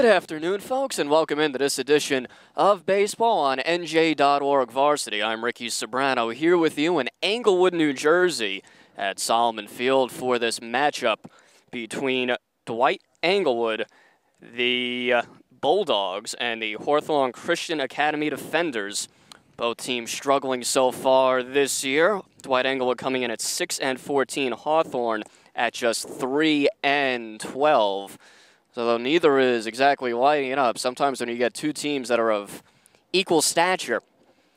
Good afternoon, folks, and welcome into this edition of Baseball on NJ.ORG Varsity. I'm Ricky Sobrano here with you in Englewood, New Jersey at Solomon Field for this matchup between Dwight Englewood, the Bulldogs, and the Hawthorne Christian Academy Defenders. Both teams struggling so far this year. Dwight Englewood coming in at 6-14, Hawthorne at just 3-12. So though neither is exactly lighting it up, sometimes when you get two teams that are of equal stature,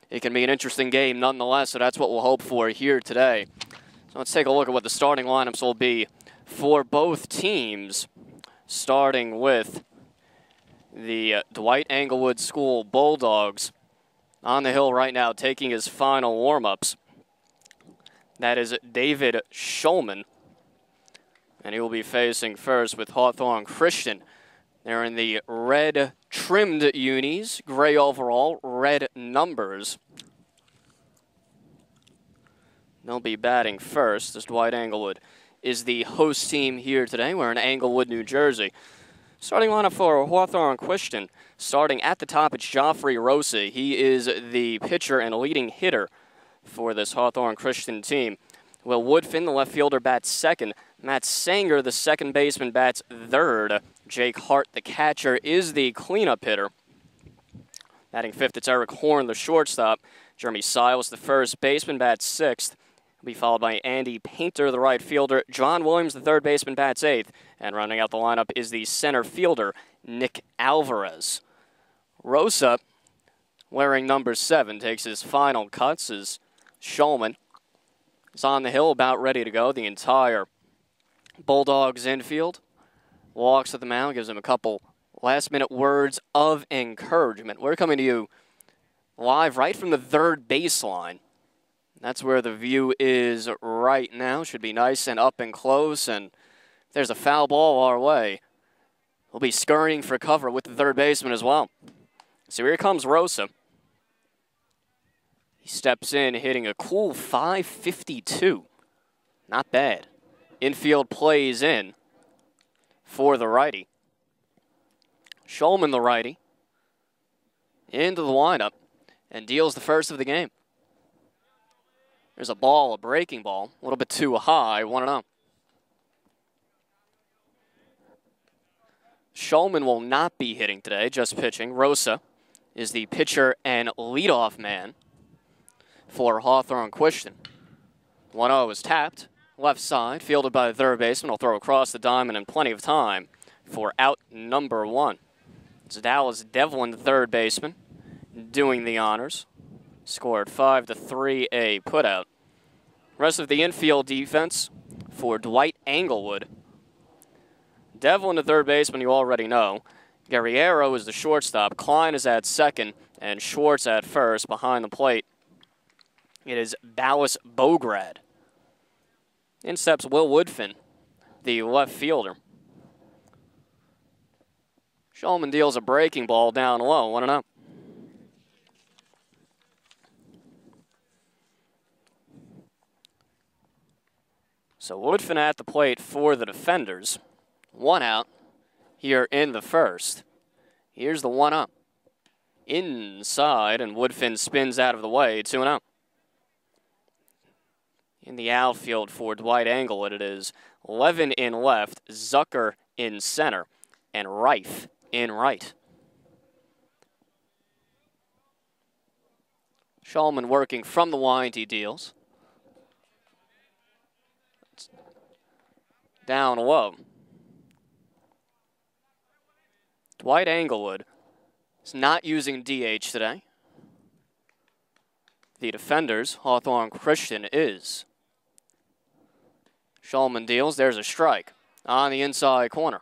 it can be an interesting game nonetheless, so that's what we'll hope for here today. So let's take a look at what the starting lineups will be for both teams, starting with the Dwight Englewood School Bulldogs on the hill right now taking his final warm-ups. That is David Schulman. And he will be facing first with Hawthorne Christian. They're in the red trimmed unis, gray overall, red numbers. They'll be batting first as Dwight Englewood is the host team here today. We're in Englewood, New Jersey. Starting lineup for Hawthorne Christian. Starting at the top, it's Joffrey Rossi. He is the pitcher and leading hitter for this Hawthorne Christian team. Will Woodfin, the left fielder, bats second. Matt Sanger, the second baseman, bats third. Jake Hart, the catcher, is the cleanup hitter. Batting fifth, it's Eric Horn, the shortstop. Jeremy Siles, the first baseman, bats sixth. He'll be followed by Andy Painter, the right fielder. John Williams, the third baseman, bats eighth. And rounding out the lineup is the center fielder, Nick Alvarez. Rosa, wearing number 7, takes his final cuts as Schulman is on the hill, about ready to go. The entire Bulldogs infield walks at the mound, gives him a couple last-minute words of encouragement. We're coming to you live right from the third baseline. That's where the view is right now. Should be nice and up and close, and there's a foul ball our way. We'll be scurrying for cover with the third baseman as well. So here comes Rosa. He steps in, hitting a cool .552. Not bad. Infield plays in for the righty. Schulman, the righty, into the lineup and deals the first of the game. There's a ball, a breaking ball, a little bit too high, 1-0. Schulman will not be hitting today, just pitching. Rosa is the pitcher and leadoff man for Hawthorne Christian. 1-0 is tapped, left side, fielded by the third baseman. Will throw across the diamond in plenty of time for out number 1. It's Dallas Devlin, the third baseman, doing the honors. Scored 5-3, a putout. Rest of the infield defense for Dwight Englewood. Devlin, the third baseman, you already know. Guerriero is the shortstop. Klein is at second, and Schwartz at first. Behind the plate, it is Ballas Bograd. In steps Will Woodfin, the left fielder. Schulman deals a breaking ball down low, 1-0. So Woodfin at the plate for the defenders. 1 out here in the first. Here's the 1-0. Inside, and Woodfin spins out of the way, 2-0. In the outfield for Dwight Englewood, it is Levin in left, Zucker in center, and Reif in right. Schulman working from the wind, he deals. Down low. Dwight Englewood is not using DH today. The defenders, Hawthorne Christian, is. Schulman deals. There's a strike on the inside corner.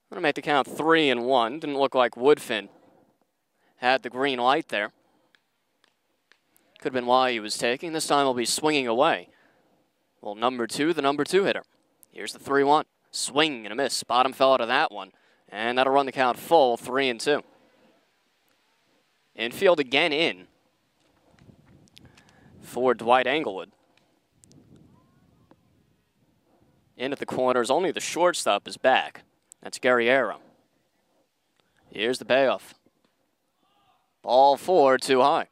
Going to make the count 3-1. Didn't look like Woodfin had the green light there. Could have been why he was taking. This time he'll be swinging away. Well, number 2, the number 2 hitter. Here's the 3-1. Swing and a miss. Bottom fell out of that one. And that'll run the count full, 3-2. Infield again in for Dwight Englewood. In at the corners, only the shortstop is back. That's Guerriero. Here's the payoff. Ball 4, too high.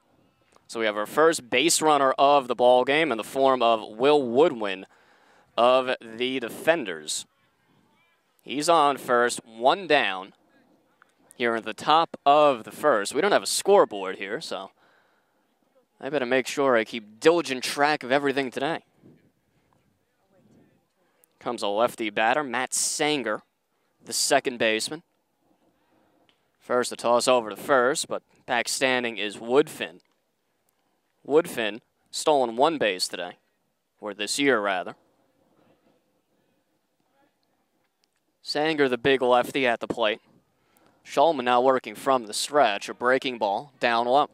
So we have our first base runner of the ball game in the form of Will Woodwin of the Defenders. He's on first, one down here at the top of the first. We don't have a scoreboard here, so I better make sure I keep diligent track of everything today. Comes a lefty batter, Matt Sanger, the second baseman. First, the toss over to first, but back standing is Woodfin. Woodfin stolen one base today, or this year, rather. Sanger, the big lefty, at the plate. Shulman now working from the stretch, a breaking ball, down low.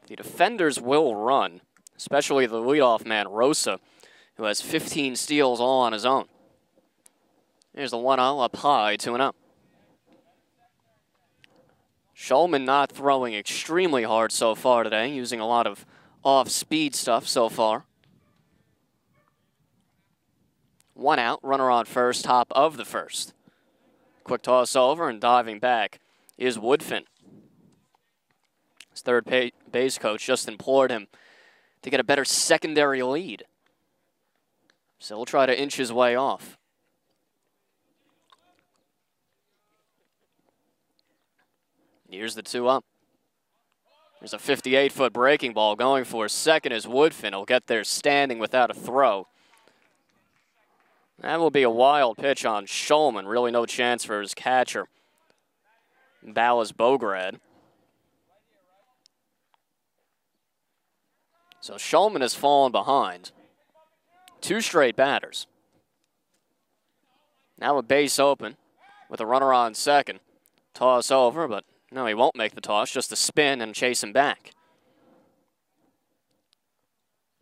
The Defenders will run, especially the leadoff man, Rosa, who has 15 steals all on his own. Here's the 1-0 up high, 2-0. Shulman not throwing extremely hard so far today, using a lot of off-speed stuff so far. 1 out, runner on first, top of the first. Quick toss over and diving back is Woodfin. His third base coach just implored him to get a better secondary lead. So he'll try to inch his way off. Here's the 2-0. There's a 58-foot breaking ball going for second as Woodfin. He'll get there standing without a throw. That will be a wild pitch on Shulman. Really no chance for his catcher, Ballas Bograd. So Shulman has fallen behind. 2 straight batters. Now a base open with a runner on second. Toss over, but no, he won't make the toss, just a spin and chase him back.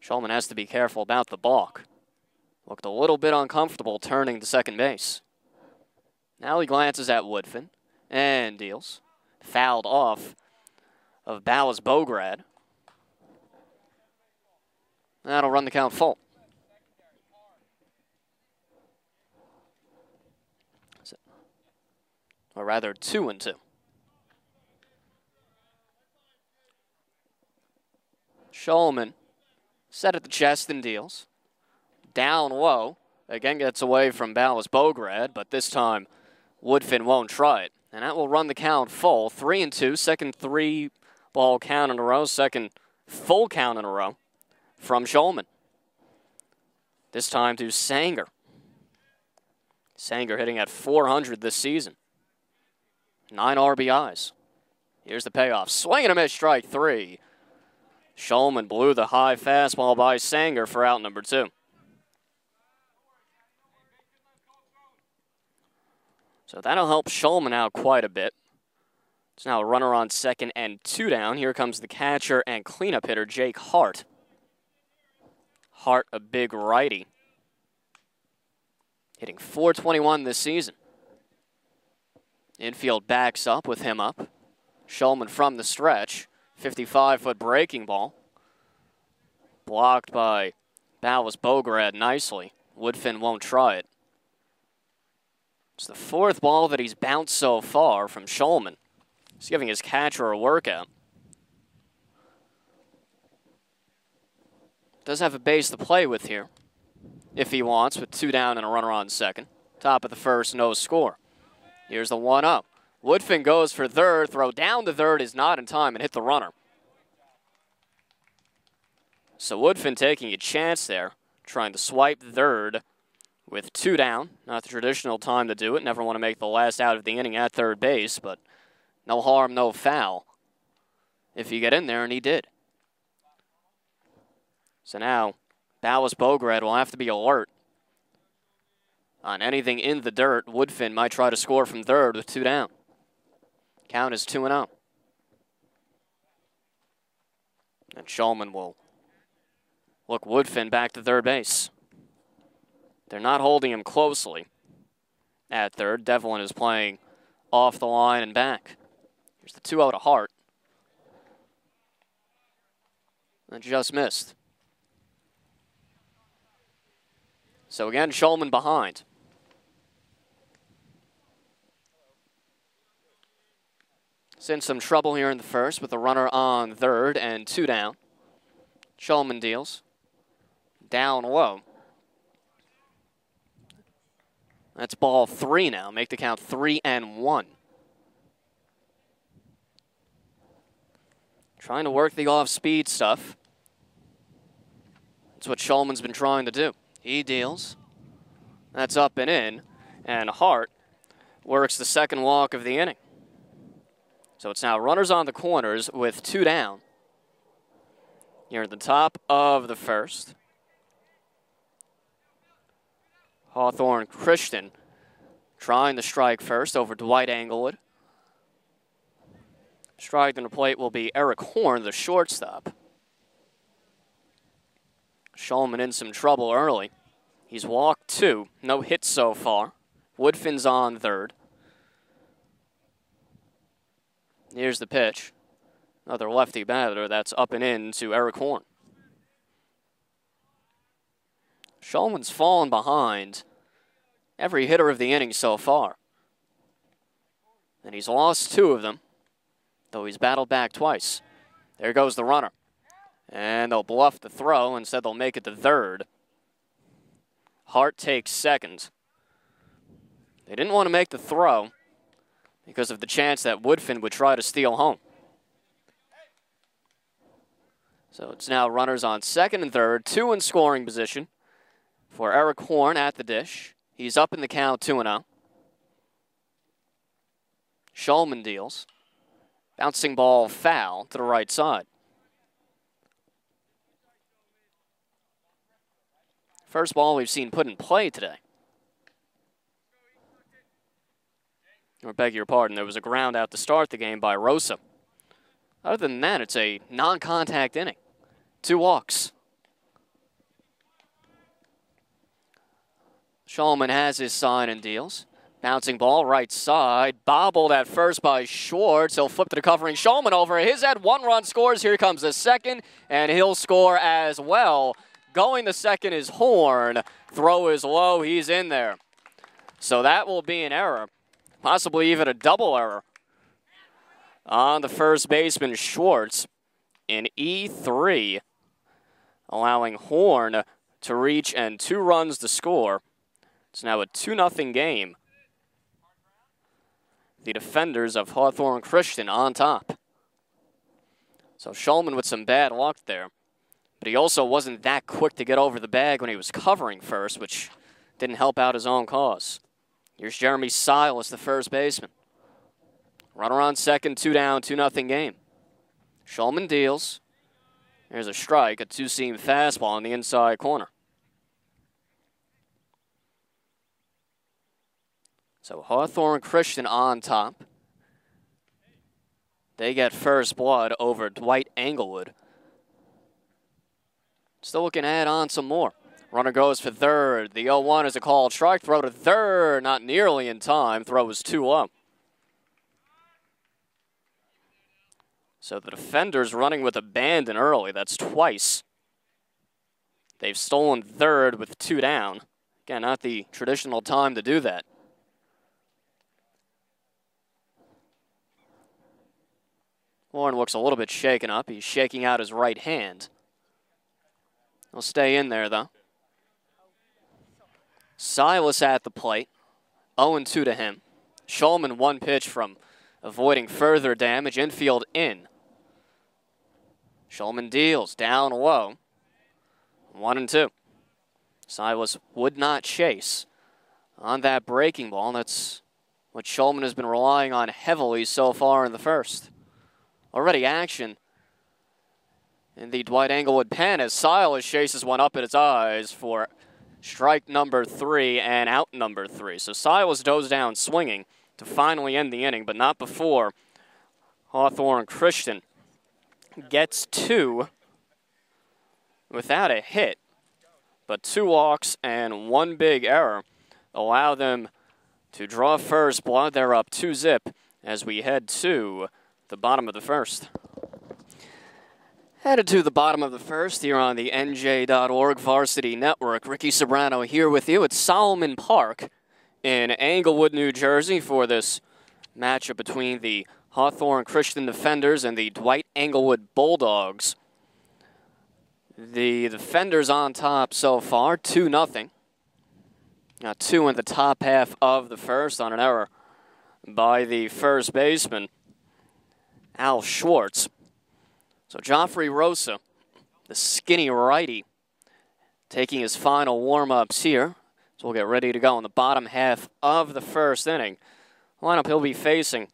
Shulman has to be careful about the balk. Looked a little bit uncomfortable turning to second base. Now he glances at Woodfin and deals. Fouled off of Ballas Bograd. That'll run the count full. Or rather, 2-2. Shulman set at the chest and deals. Down low. Again gets away from Ballas Bograd, but this time Woodfin won't try it. And that will run the count full. 3-2, second 3-ball count in a row, second full count in a row from Shulman. This time to Sanger. Sanger hitting at .400 this season. 9 RBIs. Here's the payoff. Swing and a miss, strike 3. Shulman blew the high fastball by Sanger for out number 2. So that'll help Shulman out quite a bit. It's now a runner on second and 2 down. Here comes the catcher and cleanup hitter, Jake Hart. Hart, a big righty. Hitting .421 this season. Infield backs up with him up. Shulman from the stretch. 55-foot breaking ball. Blocked by Ballas Bograd nicely. Woodfin won't try it. It's the 4th ball that he's bounced so far from Shulman. He's giving his catcher a workout. Does have a base to play with here, if he wants, with 2 down and a runner on second. Top of the first, no score. Here's the 1-0. Woodfin goes for third. Throw down to third is not in time and hit the runner. So Woodfin taking a chance there, trying to swipe third with 2 down. Not the traditional time to do it. Never want to make the last out of the inning at third base, but no harm, no foul if you get in there, and he did. So now Ballas Bograd will have to be alert on anything in the dirt. Woodfin might try to score from third with 2 down. Count is 2-0. And Shulman will look Woodfin back to third base. They're not holding him closely at third. Devlin is playing off the line and back. Here's the 2-0 to Hart. And just missed. So again, Shulman behind. It's in some trouble here in the first with a runner on third and 2 down. Shulman deals. Down low. That's ball 3 now. Make the count 3-1. Trying to work the off-speed stuff. That's what Shulman's been trying to do. He deals. That's up and in. And Hart works the second walk of the inning. So it's now runners on the corners with 2 down. Here at the top of the first. Hawthorne Christian trying to strike first over Dwight Englewood. Striking the plate will be Eric Horn, the shortstop. Shulman in some trouble early. He's walked 2, no hits so far. Woodfin's on third. Here's the pitch. Another lefty batter that's up and in to Eric Horn. Shulman's fallen behind every hitter of the inning so far. And he's lost 2 of them, though he's battled back twice. There goes the runner. And they'll bluff the throw. Instead, they'll make it to third. Hart takes second. They didn't want to make the throw because of the chance that Woodfin would try to steal home. So it's now runners on second and third, 2 in scoring position for Eric Horn at the dish. He's up in the count 2-0. Shulman deals. Bouncing ball foul to the right side. First ball we've seen put in play today. Or beg your pardon, there was a ground out to start the game by Rosa. Other than that, it's a non-contact inning. 2 walks. Shulman has his sign and deals. Bouncing ball right side. Bobbled at first by Schwartz. He'll flip to the covering Shulman over his head. 1 run scores. Here comes the second, and he'll score as well. Going to second is Horn. Throw is low. He's in there. So that will be an error. Possibly even a double error on the first baseman, Schwartz, in E3, allowing Horn to reach and 2 runs to score. It's now a 2-0 game. The defenders of Hawthorne Christian on top. So Shulman with some bad luck there. But he also wasn't that quick to get over the bag when he was covering first, which didn't help out his own cause. Here's Jeremy Silas, the first baseman. Runner on second, 2 down, 2-0 game. Shulman deals. There's a strike, a 2-seam fastball on the inside corner. So Hawthorne Christian on top. They get first blood over Dwight Englewood. Still looking to add on some more. Runner goes for third. The 0-1 is a called strike. Throw to third, not nearly in time. Throw is too low. So the defenders running with abandon early. That's twice. They've stolen third with 2 down. Again, not the traditional time to do that. Warren looks a little bit shaken up. He's shaking out his right hand. He'll stay in there, though. Silas at the plate. 0-2 to him. Shulman 1 pitch from avoiding further damage. Infield in. Shulman deals down low. 1-2. Silas would not chase on that breaking ball. That's what Shulman has been relying on heavily so far in the first. Already action in the Dwight Englewood pen as Silas chases one up at its eyes for strike number 3 and out number 3. So Silas goes down swinging to finally end the inning, but not before Hawthorne Christian gets 2 without a hit. But 2 walks and 1 big error allow them to draw first blood. They're up 2-0 as we head to the bottom of the first. Headed to the bottom of the first here on the NJ.ORG Varsity Network. Ricky Sobrano here with you at Solomon Park in Englewood, New Jersey for this matchup between the Hawthorne Christian Defenders and the Dwight Englewood Bulldogs. The Defenders on top so far, 2-0. Got two in the top half of the first on an error by the first baseman, Al Schwartz. So Joffrey Rosa, the skinny righty, taking his final warm-ups here. So we'll get ready to go in the bottom half of the first inning. Lineup he'll be facing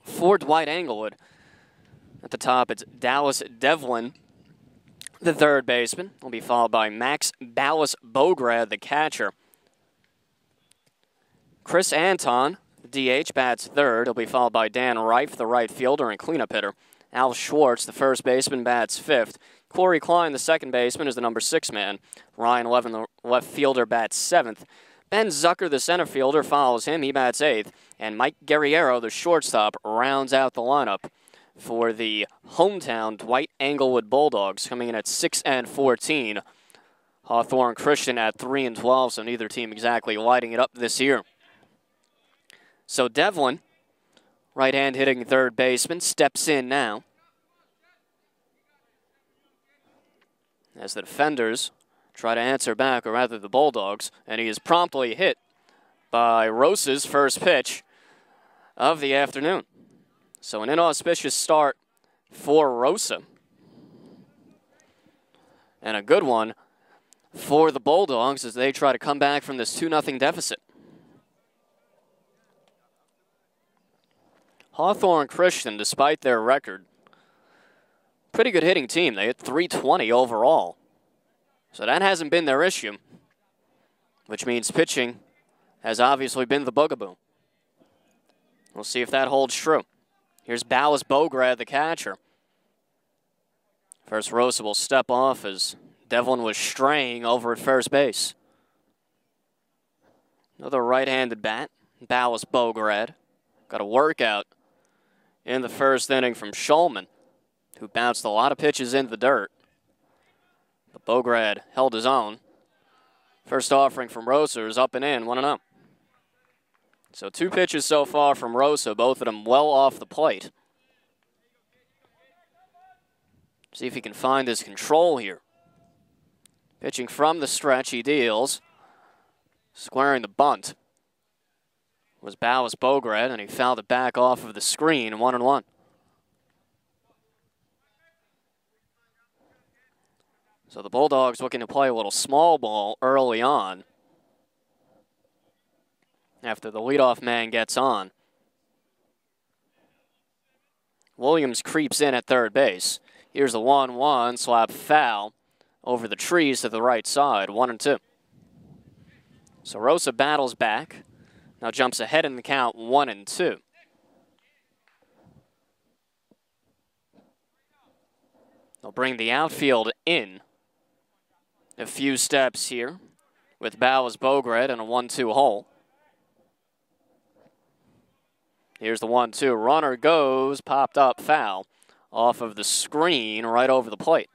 for Dwight Englewood. At the top, it's Dallas Devlin, the third baseman. Will be followed by Max Ballas-Bograd, the catcher. Chris Anton, the DH, bats third. He'll be followed by Dan Reif, the right fielder and cleanup hitter. Al Schwartz, the first baseman, bats fifth. Corey Klein, the second baseman, is the number 6 man. Ryan Levin, the left fielder, bats seventh. Ben Zucker, the center fielder, follows him. He bats eighth. And Mike Guerriero, the shortstop, rounds out the lineup for the hometown Dwight Englewood Bulldogs, coming in at 6-14. Hawthorne Christian at 3-12, so neither team exactly lighting it up this year. So Devlin, right-hand hitting third baseman, steps in now as the Defenders try to answer back, or rather the Bulldogs, and he is promptly hit by Rosa's first pitch of the afternoon. So an inauspicious start for Rosa, and a good one for the Bulldogs as they try to come back from this 2-0 deficit. Hawthorne Christian, despite their record, pretty good hitting team. They hit .320 overall. So that hasn't been their issue, which means pitching has obviously been the bugaboo. We'll see if that holds true. Here's Ballas-Bograd, the catcher. First, Rosa will step off as Devlin was straying over at first base. Another right-handed bat, Ballas-Bograd. Got a workout in the first inning from Shulman, who bounced a lot of pitches into the dirt. But Bograd held his own. First offering from Rosa is up and in, 1-0. So 2 pitches so far from Rosa, both of them well off the plate. See if he can find his control here. Pitching from the stretch, he deals. Squaring the bunt was Ballas-Bograd, and he fouled it back off of the screen, 1-1. So the Bulldogs looking to play a little small ball early on after the leadoff man gets on. Williams creeps in at third base. Here's the 1-1 slap foul over the trees to the right side, 1-2. So Rosa battles back. Now jumps ahead in the count, 1-2. They'll bring the outfield in a few steps here with Ballas-Bograd in a 1-2 hole. Here's the 1-2. Runner goes, popped up, foul off of the screen right over the plate.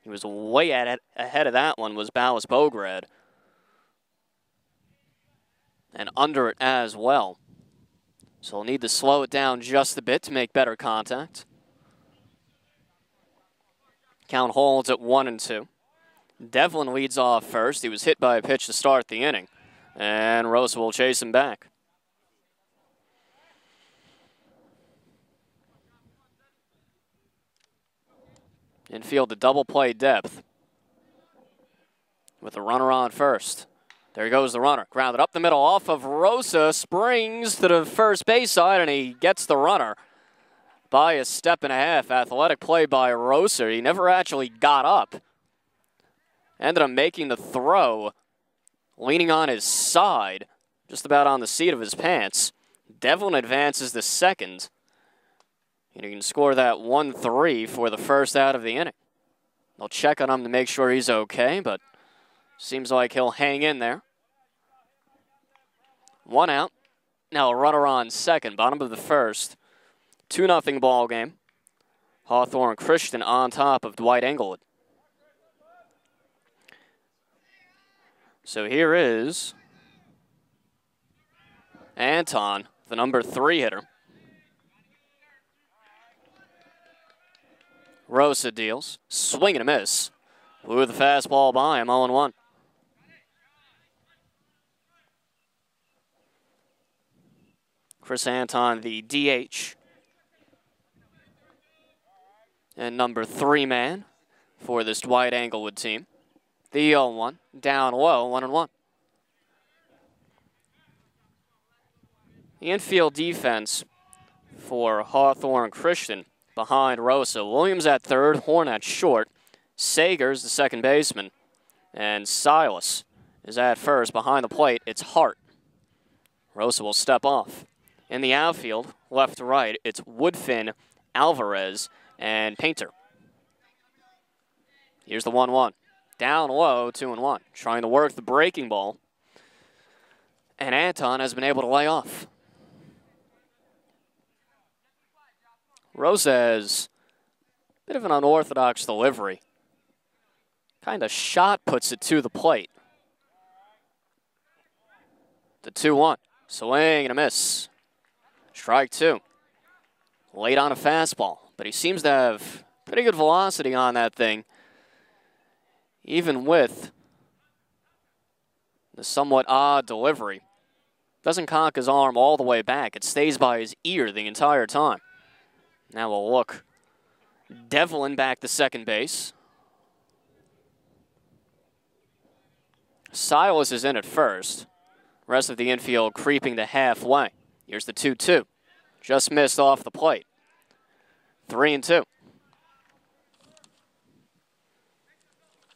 He was way ahead of that one was Ballas-Bograd. And under it as well. So he'll need to slow it down just a bit to make better contact. Count holds at 1-2. Devlin leads off first. He was hit by a pitch to start the inning. And Rosa will chase him back. Infield to double play depth with a runner on first. There goes the runner. Grounded up the middle off of Rosa. Springs to the first base side, and he gets the runner by a step and a half. Athletic play by Rosa. He never actually got up. Ended up making the throw, leaning on his side, just about on the seat of his pants. Devlin advances to second. And he can score that 1-3 for the first out of the inning. They'll check on him to make sure he's okay, but seems like he'll hang in there. 1 out. Now a runner on second, bottom of the first. 2-0 ball game. Hawthorne Christian on top of Dwight Englewood. So here is Anton, the number 3 hitter. Rosa deals. Swing and a miss. Blew the fastball by him, 0-1. Chris Anton, the DH. And number 3 man for this Dwight Englewood team. The 0-1, down low, 1-1. The infield defense for Hawthorne Christian behind Rosa. Williams at third, Horn at short. Sager's the second baseman. And Silas is at first. Behind the plate, it's Hart. Rosa will step off. In the outfield, left to right, it's Woodfin, Alvarez, and Painter. Here's the 1-1. Down low, 2-1. Trying to work the breaking ball. And Anton has been able to lay off. Rosa has a bit of an unorthodox delivery. Kind of shot puts it to the plate. The 2-1. Swing and a miss. Strike 2. Late on a fastball, but he seems to have pretty good velocity on that thing, even with the somewhat odd delivery. Doesn't cock his arm all the way back. It stays by his ear the entire time. Now we'll look. Devlin back to second base. Silas is in at first. Rest of the infield creeping to halfway. Here's the 2-2. Just missed off the plate. 3-2.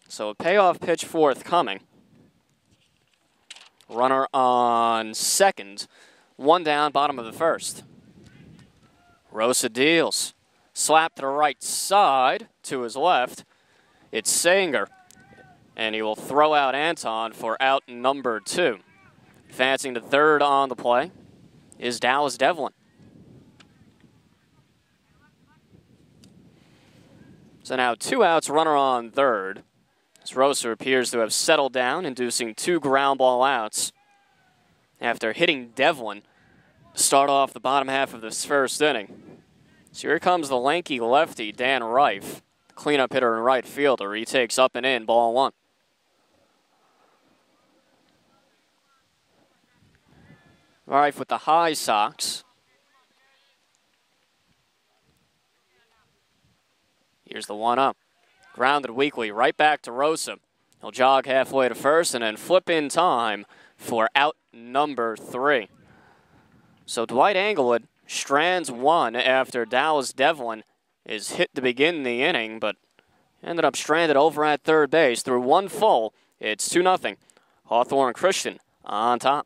So a payoff pitch forthcoming. Runner on second. 1 down, bottom of the first. Rosa deals. Slap to the right side, to his left. It's Sanger. And he will throw out Anton for out number 2. Advancing to third on the play is Dallas Devlin. So now 2 outs, runner on third. As Rosa appears to have settled down, inducing 2 ground ball outs after hitting Devlin to start off the bottom half of this first inning. So here comes the lanky lefty, Dan Reif, cleanup hitter and right fielder. He takes up and in, ball 1. Reif with the high socks. Here's the 1-0. Grounded weakly, right back to Rosa. He'll jog halfway to first and then flip in time for out number 3. So Dwight Englewood strands 1 after Dallas Devlin is hit to begin the inning, but ended up stranded over at third base. Through 1 full, it's 2-0. Hawthorne Christian on top.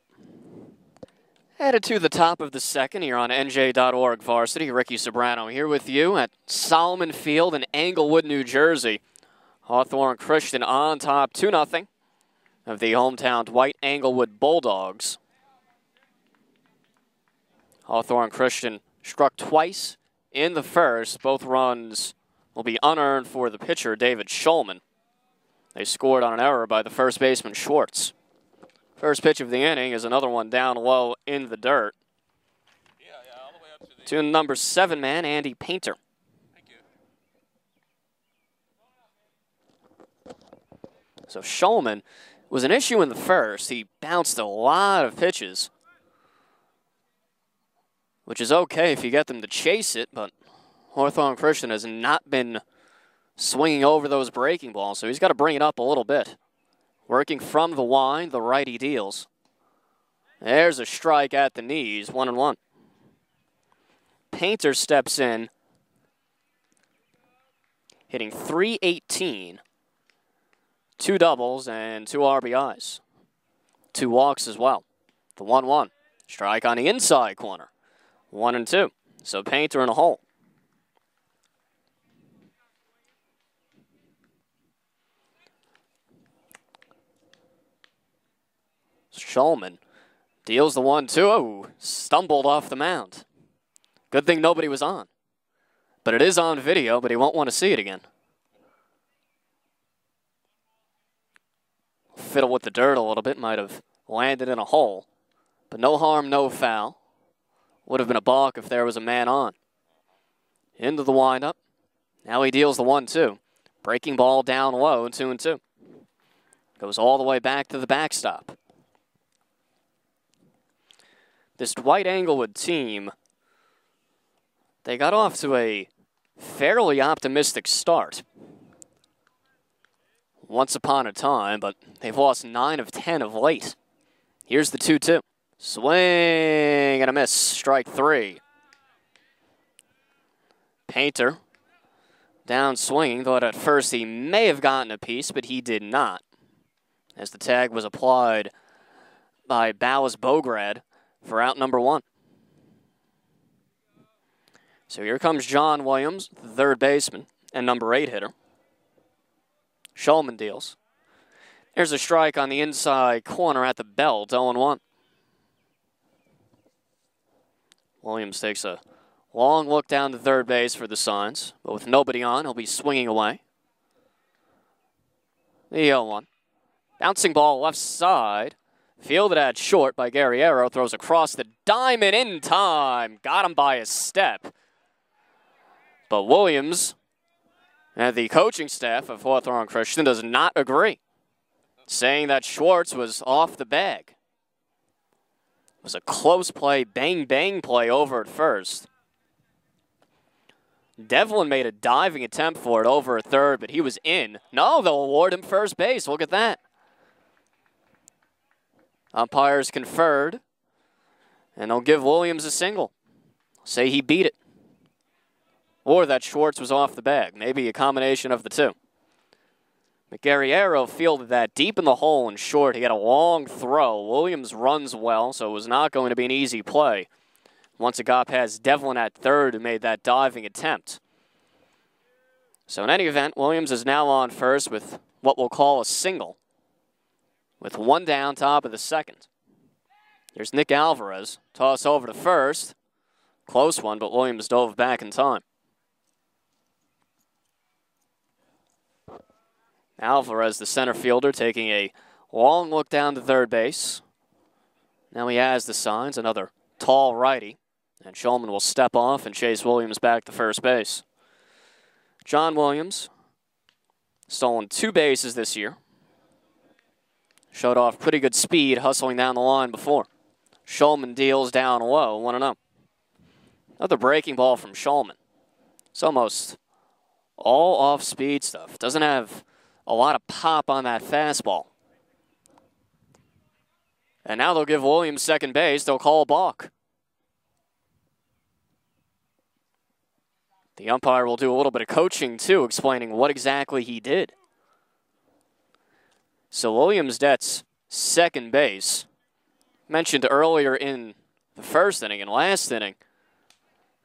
Headed to the top of the second here on NJ.ORG Varsity. Ricky Sobrano here with you at Solomon Field in Englewood, New Jersey. Hawthorne Christian on top, 2-0 of the hometown Dwight Englewood Bulldogs. Hawthorne Christian struck twice in the first. Both runs will be unearned for the pitcher, David Shulman. They scored on an error by the first baseman, Schwartz. First pitch of the inning is another one down low in the dirt. All the way up to number 7 man, Andy Painter. Thank you. So Shulman was an issue in the first. He bounced a lot of pitches, which is okay if you get them to chase it, but Hawthorne Christian has not been swinging over those breaking balls, so he's got to bring it up a little bit. Working from the wind, the righty deals. There's a strike at the knees, 1-1. Painter steps in, hitting .318, 2 doubles and 2 RBIs. 2 walks as well. The 1-1. Strike on the inside corner. 1-2. So Painter in a hole. Shulman deals the 1-2. Oh, stumbled off the mound. Good thing nobody was on. But it is on video, but he won't want to see it again. Fiddle with the dirt a little bit, might have landed in a hole. But no harm, no foul. Would have been a balk if there was a man on. Into the windup. Now he deals the 1-2. Breaking ball down low, 2-2. Goes all the way back to the backstop. This Dwight Englewood team, they got off to a fairly optimistic start once upon a time, but they've lost 9 of 10 of late. Here's the 2-2. Swing and a miss. Strike 3. Painter down swinging. Thought at first he may have gotten a piece, but he did not, as the tag was applied by Ballas Bograd for out number 1. So here comes John Williams, the third baseman, and number 8 hitter. Shulman deals. There's a strike on the inside corner at the belt, 0-1. Williams takes a long look down to third base for the signs, but with nobody on, he'll be swinging away. The 0-1. Bouncing ball left side. Fielded at short by Guerriero. Throws across the diamond in time. Got him by a step. But Williams and the coaching staff of Hawthorne Christian does not agree, saying that Schwartz was off the bag. It was a close play, bang-bang play over at first. Devlin made a diving attempt for it over at third, but he was in. No, they'll award him first base. Look at that. Umpires conferred, and they'll give Williams a single. Say he beat it, or that Schwartz was off the bag. Maybe a combination of the two. Guerriero fielded that deep in the hole and short. He had a long throw. Williams runs well, so it was not going to be an easy play once it got past Devlin at third, who made that diving attempt. So in any event, Williams is now on first with what we'll call a single, with 1 down, top of the second. Here's Nick Alvarez. Toss over to first. Close one, but Williams dove back in time. Alvarez, the center fielder, taking a long look down to third base. Now he has the signs, another tall righty, and Shulman will step off and chase Williams back to first base. John Williams, stolen 2 bases this year. Showed off pretty good speed hustling down the line before. Shulman deals down low, 1-0. Another breaking ball from Shulman. It's almost all off-speed stuff. Doesn't have a lot of pop on that fastball. And now they'll give Williams second base. They'll call a balk. The umpire will do a little bit of coaching, too, explaining what exactly he did. So Williams gets second base. Mentioned earlier in the first inning and last inning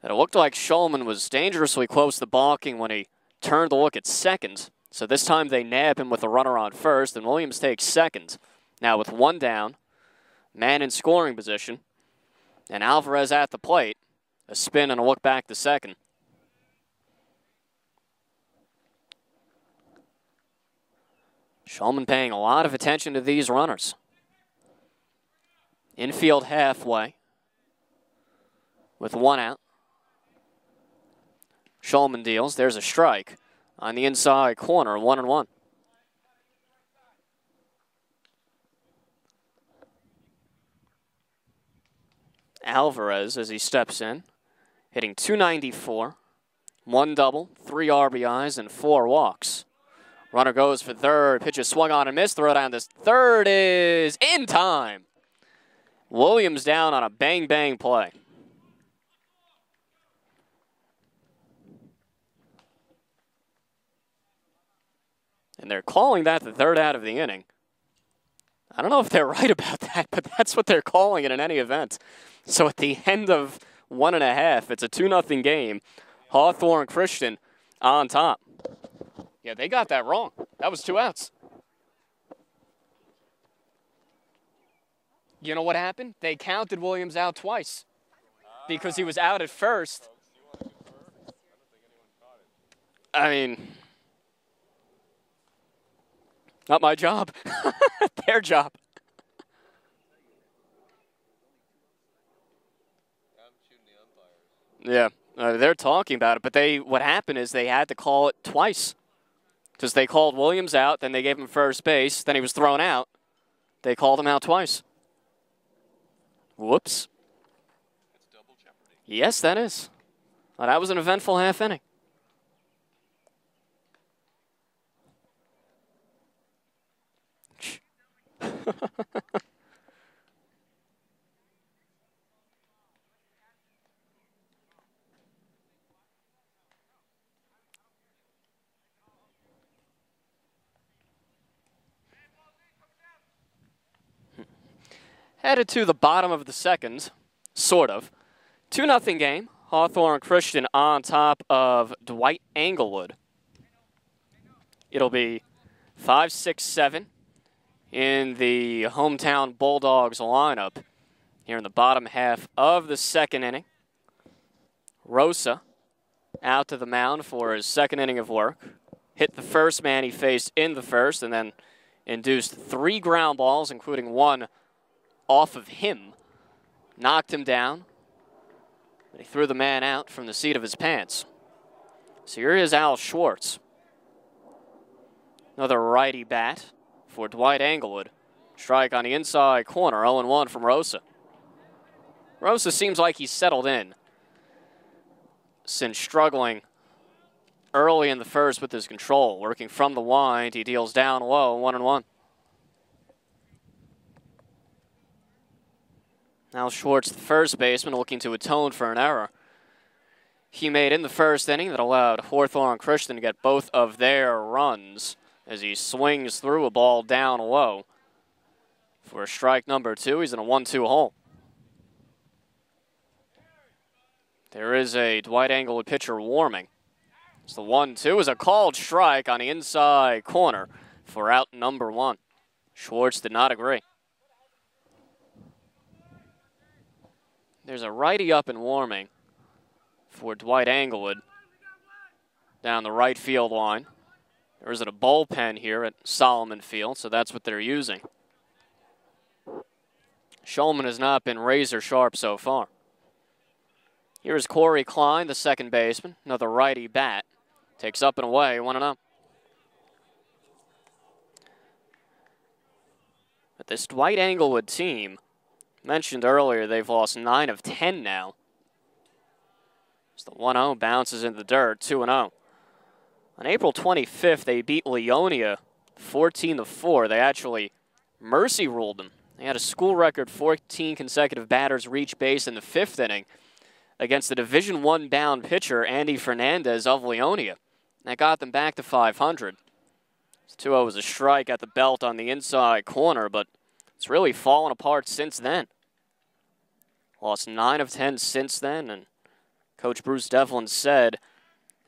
that it looked like Shulman was dangerously close to balking when he turned to look at second. So this time they nab him with a runner on first, and Williams takes second. Now with 1 down, man in scoring position, and Alvarez at the plate. A spin and a look back to second. Shulman paying a lot of attention to these runners. Infield halfway with 1 out. Shulman deals. There's a strike on the inside corner, 1-1. Alvarez, as he steps in, hitting .294, 1 double, 3 RBIs, and 4 walks. Runner goes for third. Pitch is swung on and missed. Throw down this third is in time. Williams down on a bang-bang play. And they're calling that the 3rd out of the inning. I don't know if they're right about that, but that's what they're calling it in any event. So at the end of 1.5, it's a 2-0 game. Hawthorne Christian on top. Yeah, they got that wrong. That was 2 outs. You know what happened? They counted Williams out twice because he was out at first. I mean, not my job. Their job. Yeah, they're talking about it, but what happened is they had to call it twice. Because they called Williams out, then they gave him first base, then he was thrown out. They called him out twice. Whoops. It's double jeopardy. Yes, that is. Well, that was an eventful half inning. Headed to the bottom of the second, sort of. 2-0 game. Hawthorne Christian on top of Dwight Englewood. It'll be 5, 6, 7 in the hometown Bulldogs lineup here in the bottom half of the second inning. Rosa out to the mound for his second inning of work. Hit the first man he faced in the first and then induced 3 ground balls, including 1 off of him, knocked him down, but he threw the man out from the seat of his pants. So here is Al Schwartz. Another righty bat for Dwight Englewood. Strike on the inside corner, 0-1 from Rosa. Rosa seems like he's settled in since struggling early in the first with his control. Working from the wind, he deals down low, 1-1. Now Schwartz, the first baseman, looking to atone for an error he made in the first inning that allowed Hawthorne Christian to get both of their runs as he swings through a ball down low. For strike number 2, he's in a 1-2 hole. There is a Dwight Englewood pitcher warming. It's the 1-2 is a called strike on the inside corner for out number 1. Schwartz did not agree. There's a righty up and warming for Dwight Englewood down the right field line. There isn't a bullpen here at Solomon Field, so that's what they're using. Shulman has not been razor sharp so far. Here's Corey Klein, the second baseman, another righty bat. Takes up and away, 1-0. But this Dwight Englewood team, mentioned earlier, they've lost 9 of 10 now. As the 1-0 bounces into the dirt, 2-0. On April 25th, they beat Leonia 14-4. They actually mercy ruled them. They had a school record 14 consecutive batters reach base in the 5th inning against the Division I bound pitcher Andy Fernandez of Leonia. That got them back to 500. 2-0 was a strike at the belt on the inside corner, but it's really fallen apart since then. Lost 9 of 10 since then, and Coach Bruce Devlin said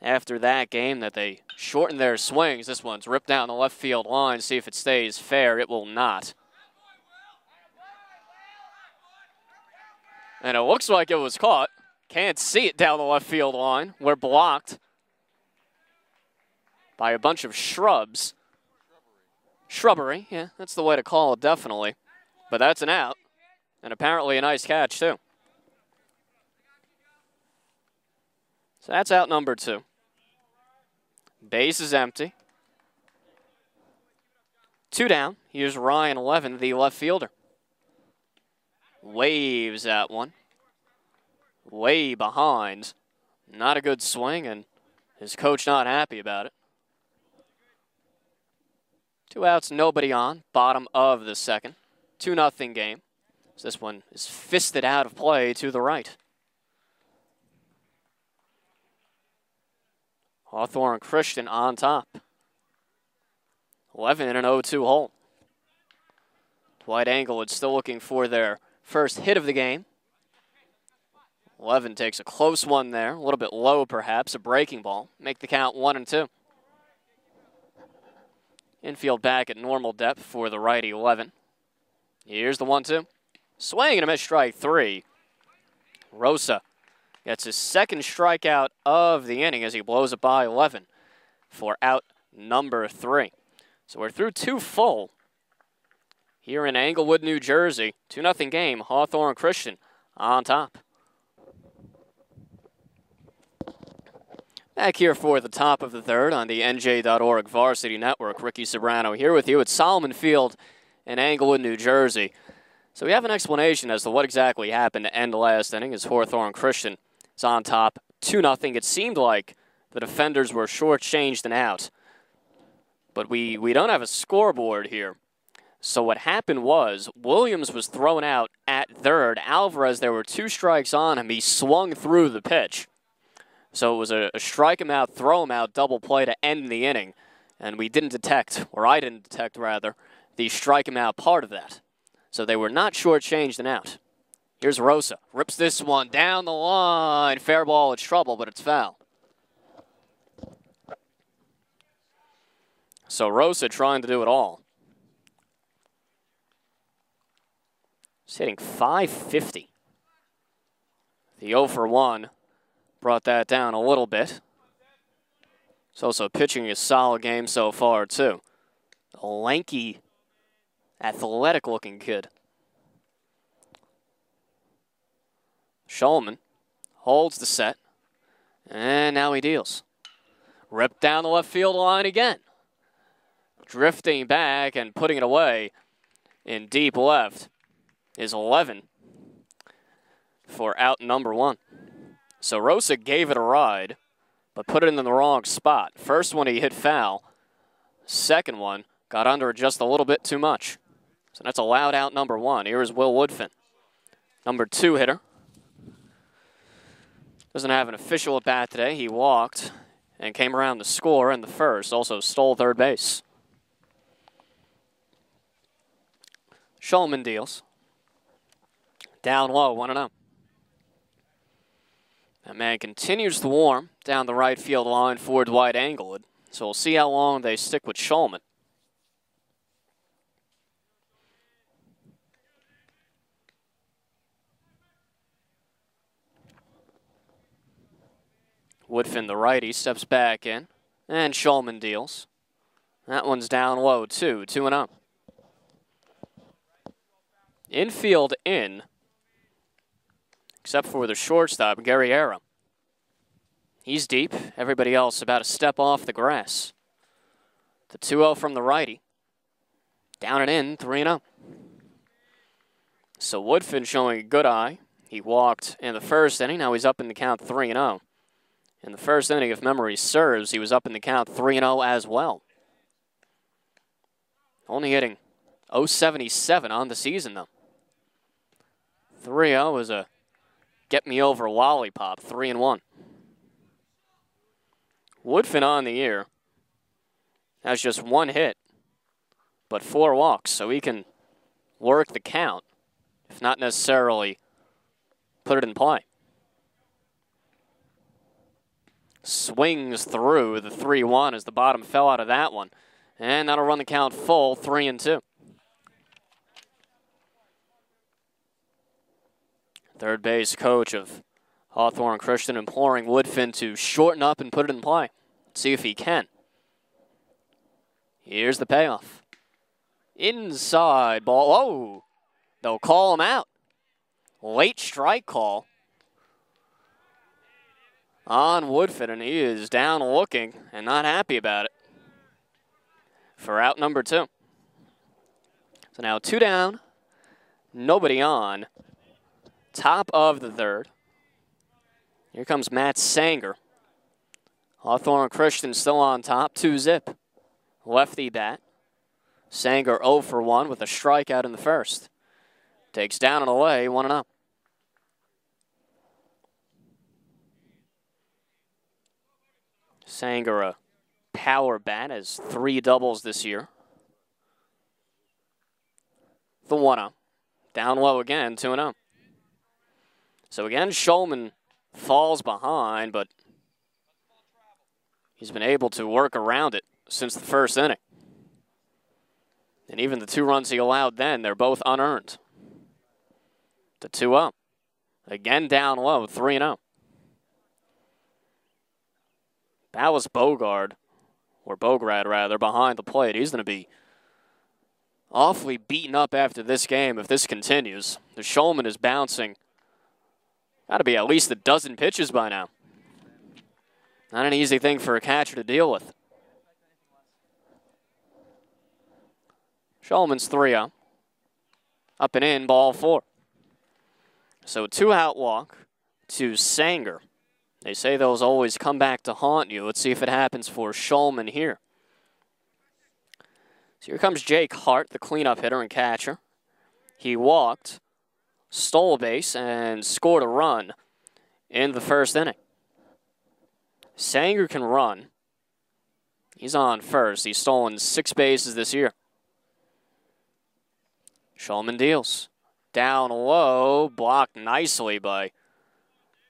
after that game that they shortened their swings. This one's ripped down the left field line. See if it stays fair. It will not. And it looks like it was caught. Can't see it down the left field line. We're blocked by a bunch of shrubs. Shrubbery, yeah, that's the way to call it, definitely. But that's an out, and apparently a nice catch, too. So that's out number 2. Base is empty. 2 down. Here's Ryan Levin, the left fielder. Waves at one. Way behind. Not a good swing, and his coach not happy about it. 2 outs, nobody on. Bottom of the second. 2-0 game. So this one is fisted out of play to the right. Hawthorne Christian on top. 11 in an 0-2 hole. Dwight Englewood still looking for their first hit of the game. 11 takes a close one there. A little bit low, perhaps. A breaking ball. Make the count 1-2. Infield back at normal depth for the righty 11. Here's the 1-2. Swing and a miss, strike 3. Rosa gets his second strikeout of the inning as he blows it by 11. for out number 3. So we're through 2 full here in Englewood, New Jersey. 2-0 game, Hawthorne Christian on top. Back here for the top of the third on the NJ.ORG Varsity Network. Ricky Sobrano here with you at Solomon Field in Englewood, New Jersey. So we have an explanation as to what exactly happened to end the last inning as Hawthorne Christian is on top 2-0. It seemed like the defenders were shortchanged and out. But we don't have a scoreboard here. So what happened was Williams was thrown out at third. Alvarez, there were 2 strikes on him. He swung through the pitch. So it was a strike him out, throw him out, double play to end the inning. And we didn't detect, or I didn't detect rather, the strike him out part of that. So they were not shortchanged and out. Here's Rosa. Rips this one down the line. Fair ball, it's trouble, but it's foul. So Rosa trying to do it all. He's hitting .550. The 0 for 1 brought that down a little bit. He's also pitching a solid game so far, too. A lanky, athletic-looking kid. Shulman holds the set, and now he deals. Ripped down the left field line again. Drifting back and putting it away in deep left is 11 for out number 1. So Rosa gave it a ride, but put it in the wrong spot. First one he hit foul. Second one got under it just a little bit too much. So that's allowed out number 1. Here is Will Woodfin, number 2 hitter. Doesn't have an official at bat today. He walked and came around to score in the first. Also stole third base. Shulman deals. Down low, 1-0. That man continues to warm down the right field line for Dwight Englewood. So we'll see how long they stick with Shulman. Woodfin, the righty, steps back in. And Shulman deals. That one's down low, too. 2-0. Infield in, except for the shortstop, Guerriero. He's deep. Everybody else about a step off the grass. The 2-0 from the righty. Down and in, 3-0. So Woodfin showing a good eye. He walked in the first inning. Now he's up in the count 3-0. In the first inning, if memory serves, he was up in the count 3-0 as well. Only hitting .077 on the season, though. 3-0 is a get-me-over lollipop, 3-1. Woodfin on the year has just 1 hit, but 4 walks, so he can work the count, if not necessarily put it in play. Swings through the 3-1 as the bottom fell out of that one, and that'll run the count full, 3-2. Third base coach of Hawthorne Christian imploring Woodfin to shorten up and put it in play. Let's see if he can. Here's the payoff. Inside ball. Oh, they'll call him out. Late strike call on Woodfin, and he is down looking and not happy about it for out number 2. So now 2 down, nobody on. Top of the third. Here comes Matt Sanger. Hawthorne Christian still on top, 2-zip. Lefty bat. Sanger 0 for 1 with a strikeout in the first. Takes down and away, 1-0. Sanger a power bat, has 3 doubles this year. The 1-0. Down low again, 2-0. So again, Shulman falls behind, but he's been able to work around it since the first inning. And even the 2 runs he allowed then, they're both unearned. The 2-0. Again down low, 3-0. Dallas Bogard or Bograd rather, behind the plate. He's going to be awfully beaten up after this game if this continues. The Shulman is bouncing. Got to be at least a dozen pitches by now. Not an easy thing for a catcher to deal with. Shulman's 3-0. Up and in, ball 4. So 2-out walk to Sanger. They say those always come back to haunt you. Let's see if it happens for Shulman here. So here comes Jake Hart, the cleanup hitter and catcher. He walked, stole a base, and scored a run in the first inning. Sanger can run. He's on first. He's stolen 6 bases this year. Shulman deals. Down low, blocked nicely by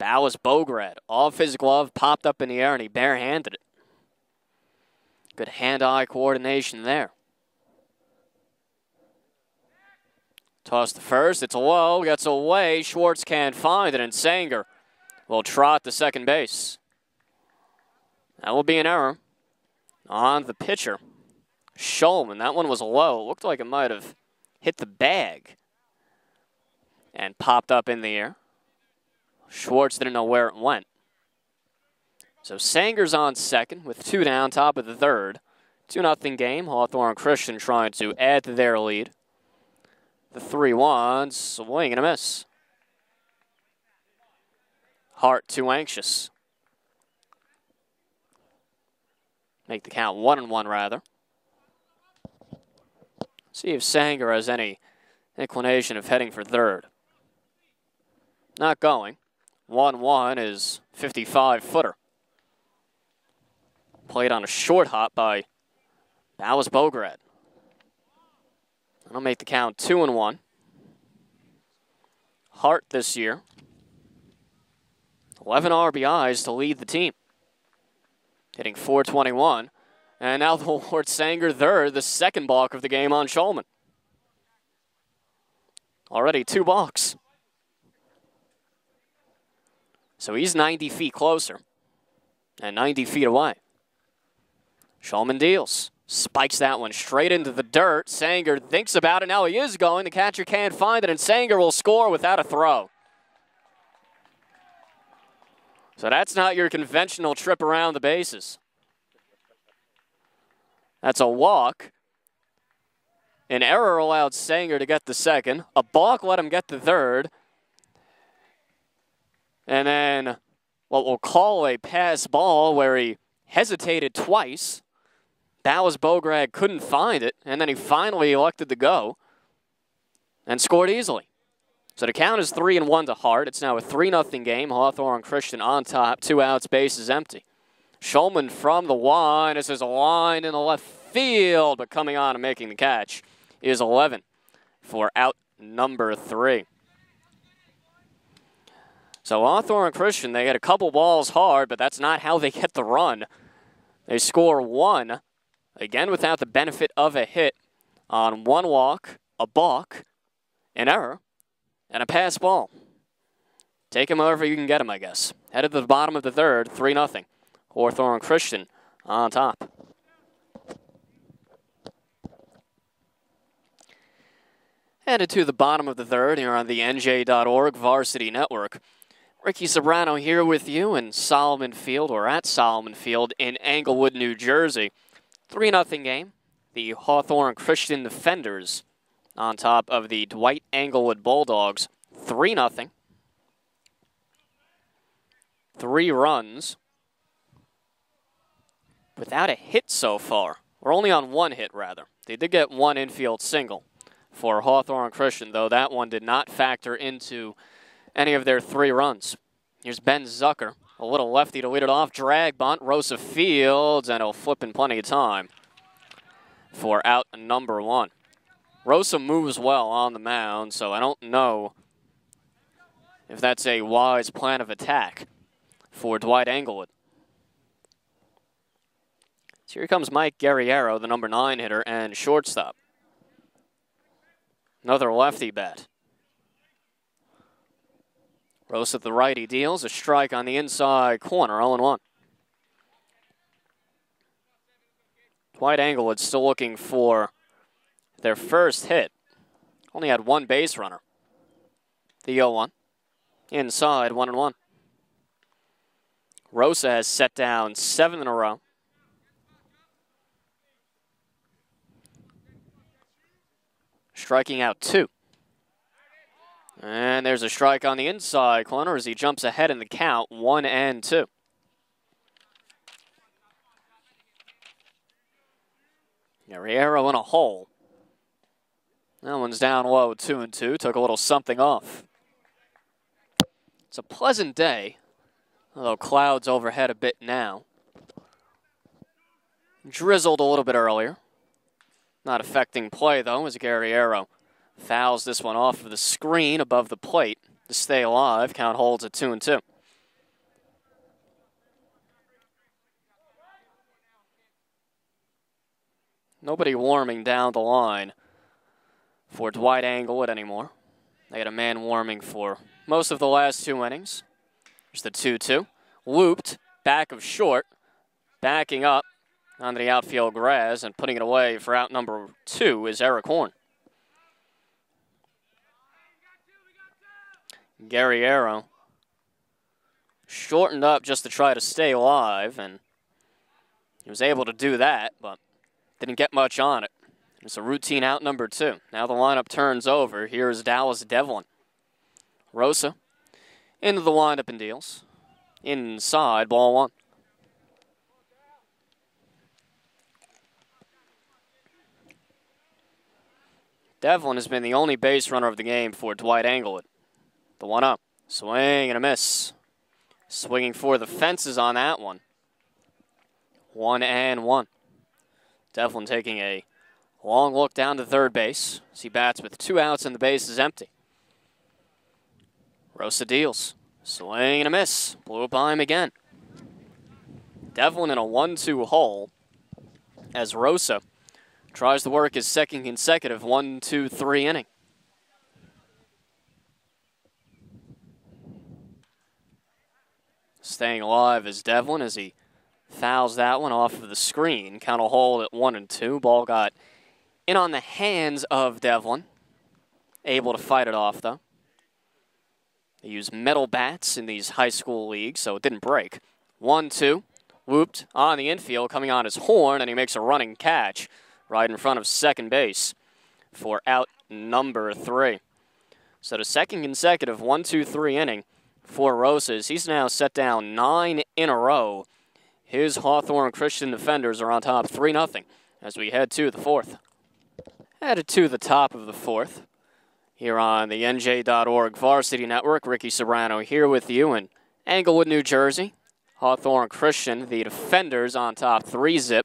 Dallas Bograd. Off his glove, popped up in the air, and he barehanded it. Good hand-eye coordination there. Toss to first, it's low, gets away. Schwartz can't find it, and Sanger will trot to second base. That will be an error on the pitcher, Shulman. That one was low. It looked like it might have hit the bag and popped up in the air. Schwartz didn't know where it went. So Sanger's on second with 2 down, top of the third. 2-0 game. Hawthorne Christian trying to add to their lead. The 3-1, swing and a miss. Hart too anxious. Make the count 1-1 rather. See if Sanger has any inclination of heading for third. Not going. 1-1 is 55-footer. Played on a short hop by Dallas Bograd. That'll make the count 2-1. Hart this year, 11 RBIs to lead the team. Hitting .421. And now they'll award Sanger third, the second balk of the game on Shulman. Already 2 balks. So he's 90 feet closer and 90 feet away. Shulman deals. Spikes that one straight into the dirt. Sanger thinks about it. Now he is going. The catcher can't find it, and Sanger will score without a throw. So that's not your conventional trip around the bases. That's a walk. An error allowed Sanger to get the second. A balk let him get the third. And then what we'll call a pass ball where he hesitated twice. Dallas Bograd couldn't find it, and then he finally elected to go and scored easily. So the count is 3-1 to Hart. It's now a 3-0 game. Hawthorne Christian on top. 2 outs, bases empty. Shulman from the line. This is a line in the left field, but coming on and making the catch is 11 for out number 3. So Hawthorne Christian, they get a couple balls hard, but that's not how they get the run. They score 1, again without the benefit of a hit, on 1 walk, a balk, an error, and a pass ball. Take him however you can get him, I guess. Headed to the bottom of the third, 3-0. Hawthorne Christian on top. Headed to the bottom of the third here on the NJ.ORG Varsity Network. Ricky Sobrano here with you in Solomon Field, or at Solomon Field in Englewood, New Jersey. 3-0 game. The Hawthorne Christian Defenders on top of the Dwight Englewood Bulldogs. 3-0. 3 runs. Without a hit so far. We're only on 1 hit, rather. They did get 1 infield single for Hawthorne Christian, though that one did not factor into any of their 3 runs. Here's Ben Zucker, a little lefty to lead it off. Drag bunt, Rosa Fields, and he'll flip in plenty of time for out number 1. Rosa moves well on the mound, so I don't know if that's a wise plan of attack for Dwight Englewood. So here comes Mike Guerriero, the number 9 hitter and shortstop. Another lefty bat. Rose at the righty deals. A strike on the inside corner, 0-1. Dwight Englewood still looking for their first hit. Only had one base runner. The 0-1. Inside, 1-1. Rosa has set down 7 in a row. Striking out 2. And there's a strike on the inside corner as he jumps ahead in the count, 1-2. Guerrero in a hole. That one's down low, 2-2. Took a little something off. It's a pleasant day, although clouds overhead a bit now. Drizzled a little bit earlier. Not affecting play, though, as Guerrero fouls this one off of the screen above the plate to stay alive. Count holds at 2-2. Nobody warming down the line for Dwight Englewood anymore. They had a man warming for most of the last 2 innings. There's the 2-2. Looped, back of short, backing up onto the outfield grass and putting it away for out number 2 is Eric Horn. Guerrero shortened up just to try to stay alive, and he was able to do that, but didn't get much on it. It's a routine out number 2. Now the lineup turns over. Here's Dallas Devlin. Rosa into the windup and deals. Inside, ball 1. Devlin has been the only base runner of the game for Dwight Englewood. The 1-0. Swing and a miss. Swinging for the fences on that one. 1-1. Devlin taking a long look down to third base as he bats with 2 outs and the base is empty. Rosa deals. Swing and a miss. Blew it by him again. Devlin in a 1-2 hole as Rosa tries to work his second consecutive 1-2-3 inning. Staying alive is Devlin as he fouls that one off of the screen. Count will hold at 1-2. Ball got in on the hands of Devlin. Able to fight it off, though. They use metal bats in these high school leagues, so it didn't break. 1-2. Whooped on the infield, coming on his horn, and he makes a running catch right in front of second base for out number 3. So the second consecutive 1-2-3 inning for Rosas. He's now set down 9 in a row. His Hawthorne Christian defenders are on top 3-0 as we head to the 4th. Headed to the top of the 4th. Here on the NJ.ORG Varsity Network, Ricky Serrano here with you in Englewood, New Jersey. Hawthorne Christian, the defenders on top 3-0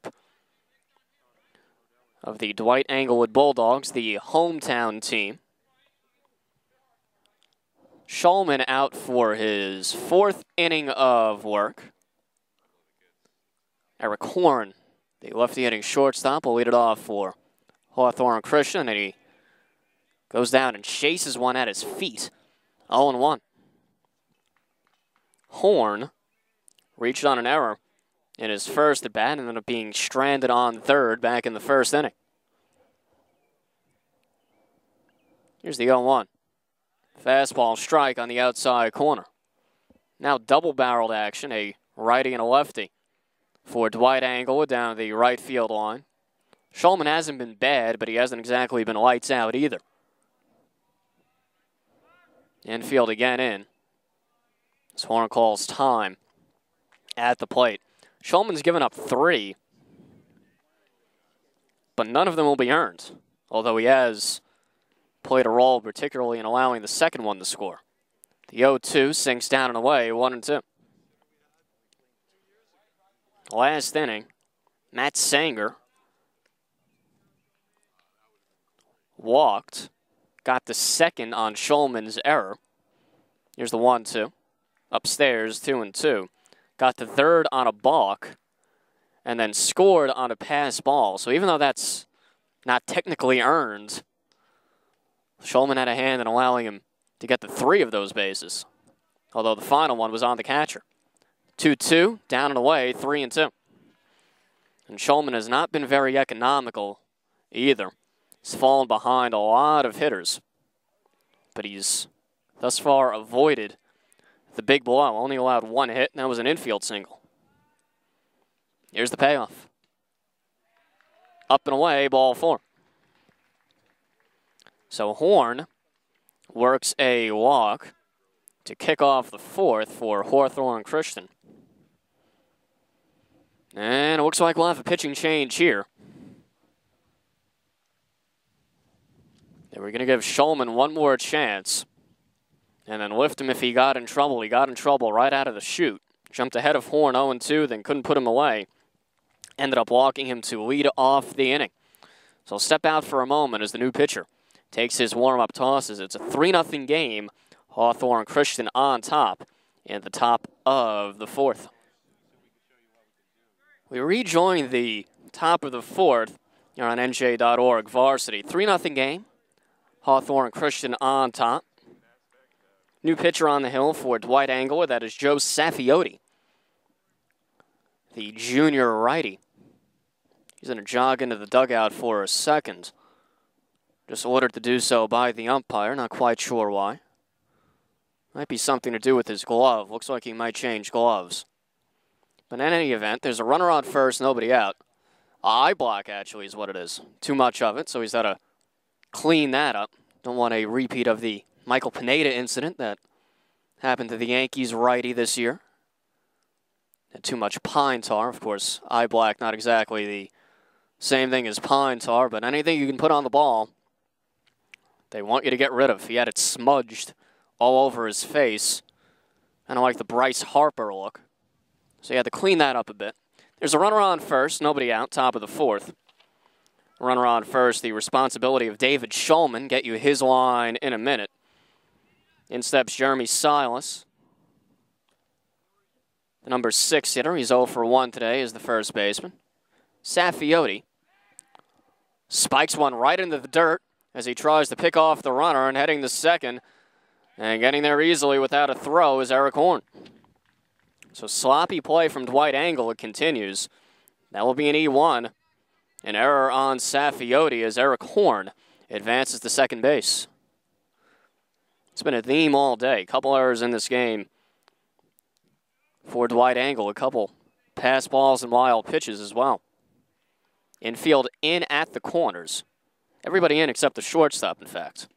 of the Dwight Englewood Bulldogs, the hometown team. Shulman out for his 4th inning of work. Eric Horn, the lefty hitting shortstop, will lead it off for Hawthorne Christian, and he goes down and chases one at his feet. 0-1. Horn reached on an error in his first at bat and ended up being stranded on third back in the 1st inning. Here's the 0-1. Fastball strike on the outside corner. Now double-barreled action, a righty and a lefty for Dwight Englewood down the right field line. Shulman hasn't been bad, but he hasn't exactly been lights out either. Infield again in. As Horn calls time at the plate. Shulman's given up 3, but none of them will be earned, although he has played a role, particularly in allowing the second one to score. The 0-2 sinks down and away, 1-2. Last inning, Matt Sanger walked, got the second on Shulman's error. Here's the 1-2. Upstairs, 2-2. Got the third on a balk, and then scored on a pass ball. So even though that's not technically earned, Shulman had a hand in allowing him to get the 3 of those bases, although the final one was on the catcher. 2-2, down and away, 3-2. And Shulman has not been very economical either. He's fallen behind a lot of hitters. But he's thus far avoided the big blow. Only allowed one hit, and that was an infield single. Here's the payoff. Up and away, ball 4. So Horn works a walk to kick off the 4th for Hawthorne Christian. And it looks like we'll have a pitching change here. And we're going to give Shulman one more chance and then lift him if he got in trouble. He got in trouble right out of the chute. Jumped ahead of Horn 0-2, then couldn't put him away. Ended up walking him to lead off the inning. So I'll step out for a moment as the new pitcher takes his warm-up tosses. It's a 3-0 game. Hawthorne Christian on top in the top of the 4th. We rejoin the top of the 4th here on NJ.ORG Varsity. 3-0 game. Hawthorne Christian on top. New pitcher on the hill for Dwight Englewood. That is Joe Saffioti, the junior righty. He's going to jog into the dugout for a second. Just ordered to do so by the umpire. Not quite sure why. Might be something to do with his glove. Looks like he might change gloves. But in any event, there's a runner on first, nobody out. Eye block, actually, is what it is. Too much of it, so he's got to clean that up. Don't want a repeat of the Michael Pineda incident that happened to the Yankees righty this year. Had too much pine tar. Of course, eye black, not exactly the same thing as pine tar, but anything you can put on the ball, they want you to get rid of. He had it smudged all over his face, kind of like the Bryce Harper look. So he had to clean that up a bit. There's a runner on first, nobody out, top of the 4th. Runner on first, the responsibility of David Shulman. Get you his line in a minute. In steps Jeremy Silas. The number 6 hitter, he's 0 for 1 today, is the first baseman. Saffioti spikes one right into the dirt as he tries to pick off the runner, and heading to second and getting there easily without a throw is Eric Horn. So sloppy play from Dwight Englewood continues. That will be an E1. An error on Saffioti as Eric Horn advances to second base. It's been a theme all day. Couple errors in this game for Dwight Englewood. A couple pass balls and wild pitches as well. Infield in at the corners. Everybody in except the shortstop, in fact.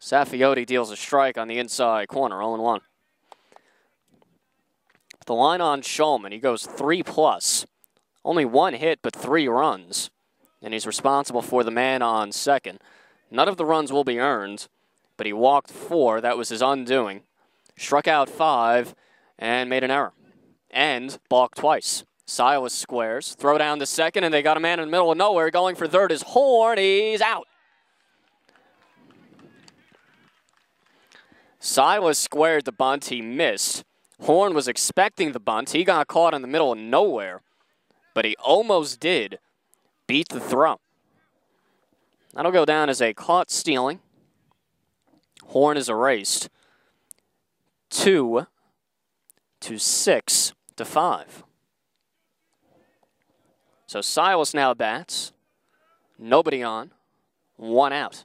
Saffioti deals a strike on the inside corner, 0-1. The line on Shulman, he goes 3+. Only 1 hit, but 3 runs. And he's responsible for the man on second. None of the runs will be earned, but he walked 4. That was his undoing. Struck out 5 and made an error. And balked twice. Silas squares, throw down to second, and they got a man in the middle of nowhere. Going for third is Horn. He's out. Silas squared the bunt. He missed. Horn was expecting the bunt. He got caught in the middle of nowhere, but he almost did beat the throw. That'll go down as a caught stealing. Horn is erased. 2-6-5. So Silas now bats. Nobody on. 1 out.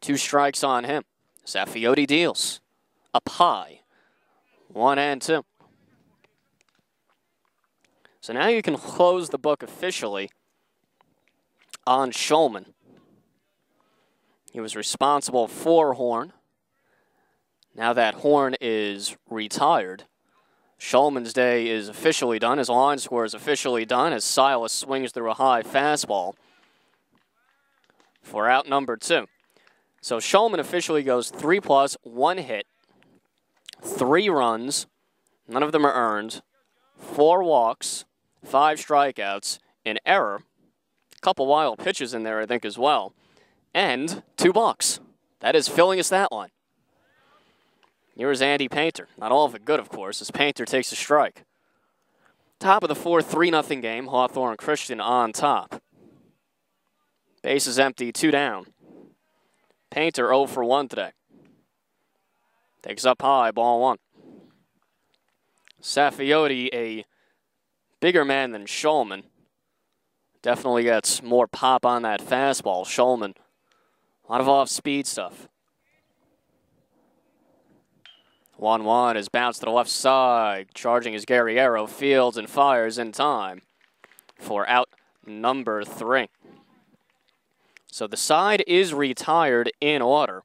2 strikes on him. Saffioti deals. Up high. 1-2. So now you can close the book officially on Shulman. He was responsible for Horn. Now that Horn is retired, Shulman's day is officially done. His line score is officially done as Silas swings through a high fastball for out number 2. So Shulman officially goes 3+, 1 hit, 3 runs, none of them are earned, 4 walks, 5 strikeouts, an error, a couple wild pitches in there, I think, as well, and 2 balks. That is filling his stat line. Here's Andy Painter. Not all of it good, of course, as Painter takes a strike. Top of the 4th, 3-0 game. Hawthorne Christian on top. Base is empty, 2 down. Painter 0 for 1 today. Takes up high, ball 1. Saffioti, a bigger man than Shulman. Definitely gets more pop on that fastball. Shulman, a lot of off-speed stuff. 1-1 is bounced to the left side. Charging is Guerriero. Fields and fires in time for out number 3. So the side is retired in order.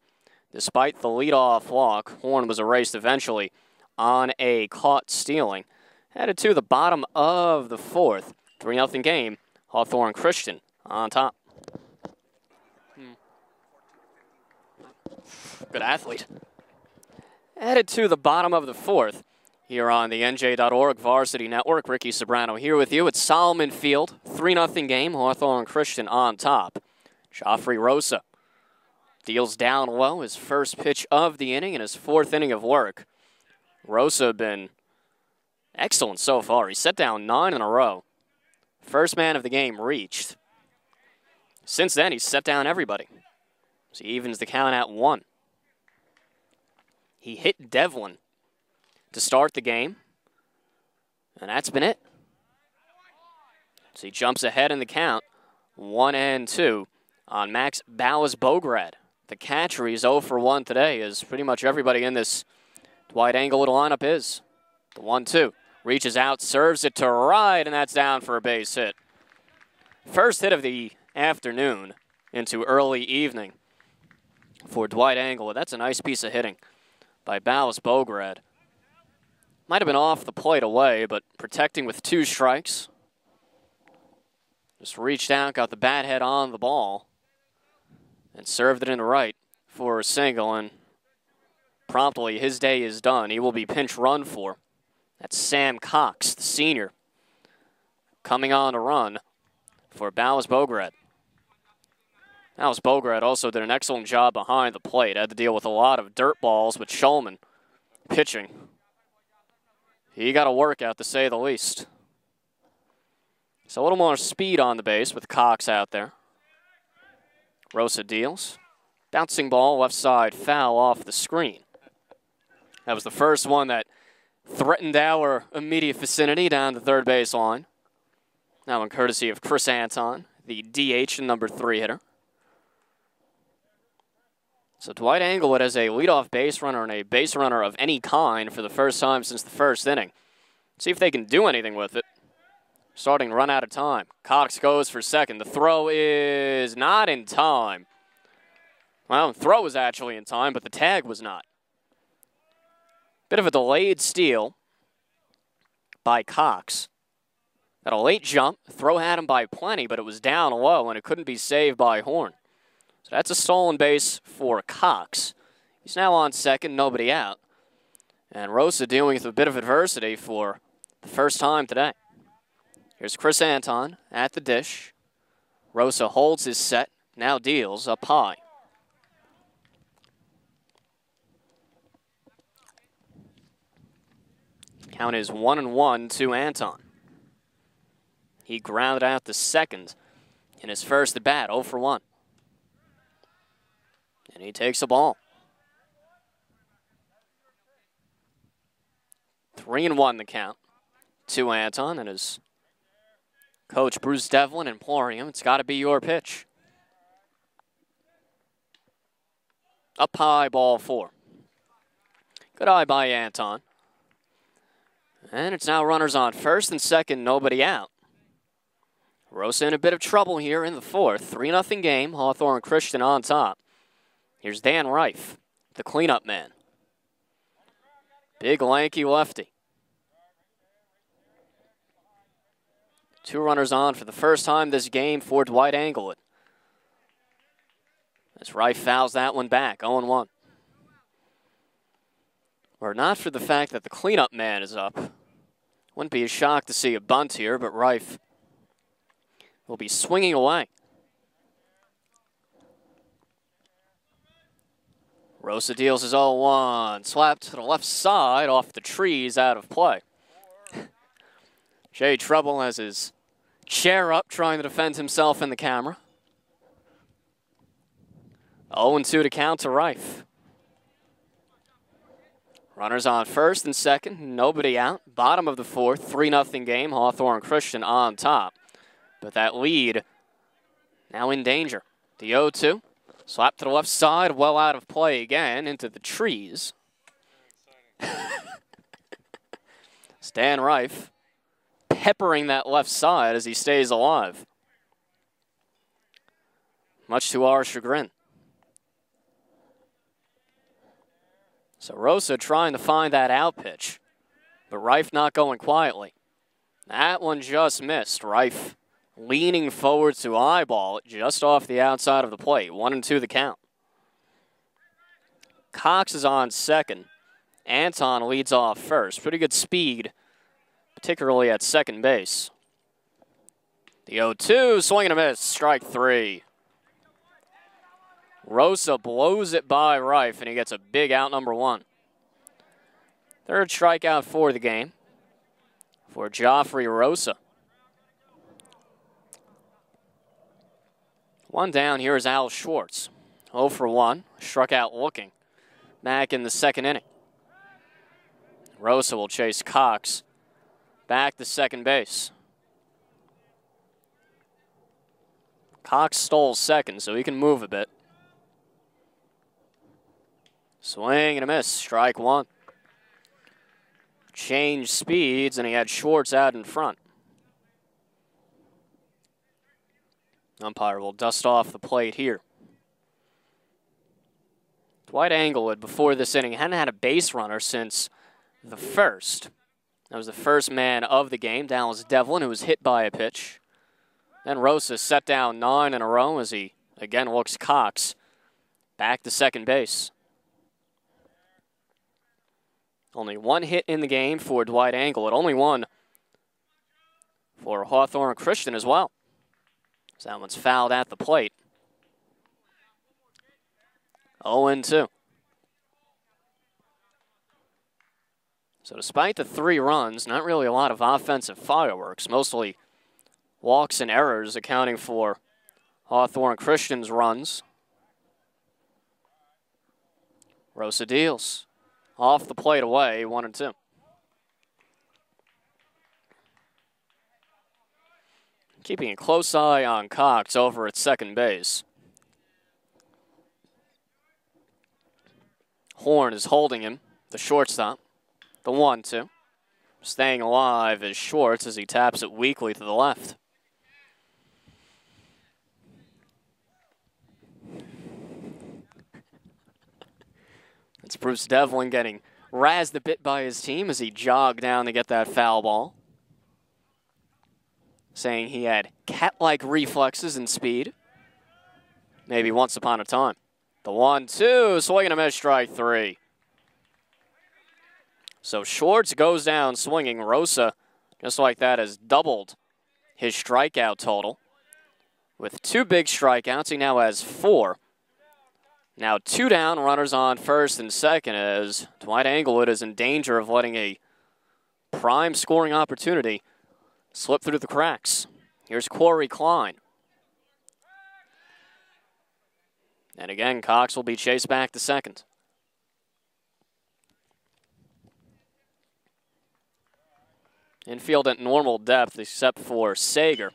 Despite the leadoff walk, Horn was erased eventually on a caught stealing. Headed to the bottom of the 4th. 3-0 game. Hawthorne Christian on top. Good athlete. Headed to the bottom of the 4th. Here on the NJ.ORG Varsity Network, Ricky Sobrano here with you at Solomon Field. 3-0 game, Hawthorne Christian on top. Joffrey Rosa deals down low, his first pitch of the inning and his 4th inning of work. Rosa been excellent so far. He set down 9 in a row. First man of the game reached. Since then, he's set down everybody. So he evens the count at 1. He hit Devlin to start the game, and that's been it. So he jumps ahead in the count, 1-2 on Max Bowers-Bograd. The catcher, he's 0 for 1 today, as pretty much everybody in this Dwight Englewood lineup is. The 1-2 reaches out, serves it to right, and that's down for a base hit. First hit of the afternoon into early evening for Dwight Englewood. That's a nice piece of hitting by Bowers-Bograd. Might have been off the plate away, but protecting with 2 strikes. Just reached out, got the bat head on the ball, and served it in the right for a single, and promptly his day is done. He will be pinch run for. That's Sam Cox, the senior, coming on to run for Bowers-Bograd. Bowers-Bograd also did an excellent job behind the plate. Had to deal with a lot of dirt balls with Shulman pitching. He got a workout, to say the least. So a little more speed on the base with Cox out there. Rosa deals. Bouncing ball, left side, foul off the screen. That was the first one that threatened our immediate vicinity down the third base line. Now in courtesy of Chris Anton, the DH and number 3 hitter. So Dwight Englewood as a leadoff base runner and a base runner of any kind for the first time since the first inning. See if they can do anything with it. Starting to run out of time. Cox goes for second. The throw is not in time. Well, the throw was actually in time, but the tag was not. Bit of a delayed steal by Cox. Got a late jump. Throw had him by plenty, but it was down low, and it couldn't be saved by Horn. So that's a stolen base for Cox. He's now on second, nobody out. And Rosa dealing with a bit of adversity for the first time today. Here's Chris Anton at the dish. Rosa holds his set, now deals up high. Count is 1-1 to Anton. He grounded out to second in his first at bat, 0 for 1. And he takes the ball. 3-1 the count to Anton, and his coach Bruce Devlin imploring him, it's got to be your pitch. Up high, ball 4. Good eye by Anton. And it's now runners on first and second, nobody out. Rosa in a bit of trouble here in the 4th. 3-0 game, Hawthorne Christian on top. Here's Dan Reif, the cleanup man. Big, lanky lefty. 2 runners on for the first time this game for Dwight Englewood. As Reif fouls that one back, 0-1. Were not for the fact that the cleanup man is up, wouldn't be a shock to see a bunt here, but Reif will be swinging away. Rosa deals his 0-1. Slapped to the left side off the trees, out of play. Jay Trouble has his chair up, trying to defend himself in the camera. 0-2 to count to Reif. Runners on first and second, nobody out. Bottom of the fourth, 3-0 game. Hawthorne Christian on top. But that lead now in danger. The 0-2. Slap to the left side, well out of play again, into the trees. Stan Reif peppering that left side as he stays alive. Much to our chagrin. So Rosa trying to find that out pitch, but Reif not going quietly. That one just missed. Reif leaning forward to eyeball it just off the outside of the plate. 1-2 the count. Cox is on second. Anton leads off first. Pretty good speed, particularly at second base. The 0-2, swing and a miss, strike 3. Rosa blows it by Reif, and he gets a big out, number 1. Third strikeout for the game for Joffrey Rosa. One down, here is Al Schwartz. 0 for 1, struck out looking. Back in the second inning. Rosa will chase Cox back to second base. Cox stole second, so he can move a bit. Swing and a miss, strike 1. Change speeds, and he had Schwartz out in front. Umpire will dust off the plate here. Dwight Englewood, before this inning, hadn't had a base runner since the first. That was the first man of the game. Dallas Devlin, who was hit by a pitch. Then Rosa set down 9 in a row as he again looks Cox back to second base. Only 1 hit in the game for Dwight Englewood. Only 1 for Hawthorne Christian as well. So that one's fouled at the plate. 0-2. So despite the 3 runs, not really a lot of offensive fireworks. Mostly walks and errors accounting for Hawthorne Christian's runs. Rosa deals. Off the plate away, 1-2. Keeping a close eye on Cox over at second base. Horn is holding him, the shortstop. The 1-2. Staying alive is Schwartz as he taps it weakly to the left. It's Bruce Devlin getting razzed a bit by his team as he jogged down to get that foul ball. Saying he had cat-like reflexes and speed. Maybe once upon a time. The 1-2, swing and a miss, strike 3. So Schwartz goes down swinging. Rosa, just like that, has doubled his strikeout total. With 2 big strikeouts, he now has 4. Now 2 down, runners on first and second as Dwight Englewood is in danger of letting a prime scoring opportunity slip through the cracks. Here's Corey Klein. And again, Cox will be chased back to second. Infield at normal depth except for Sager.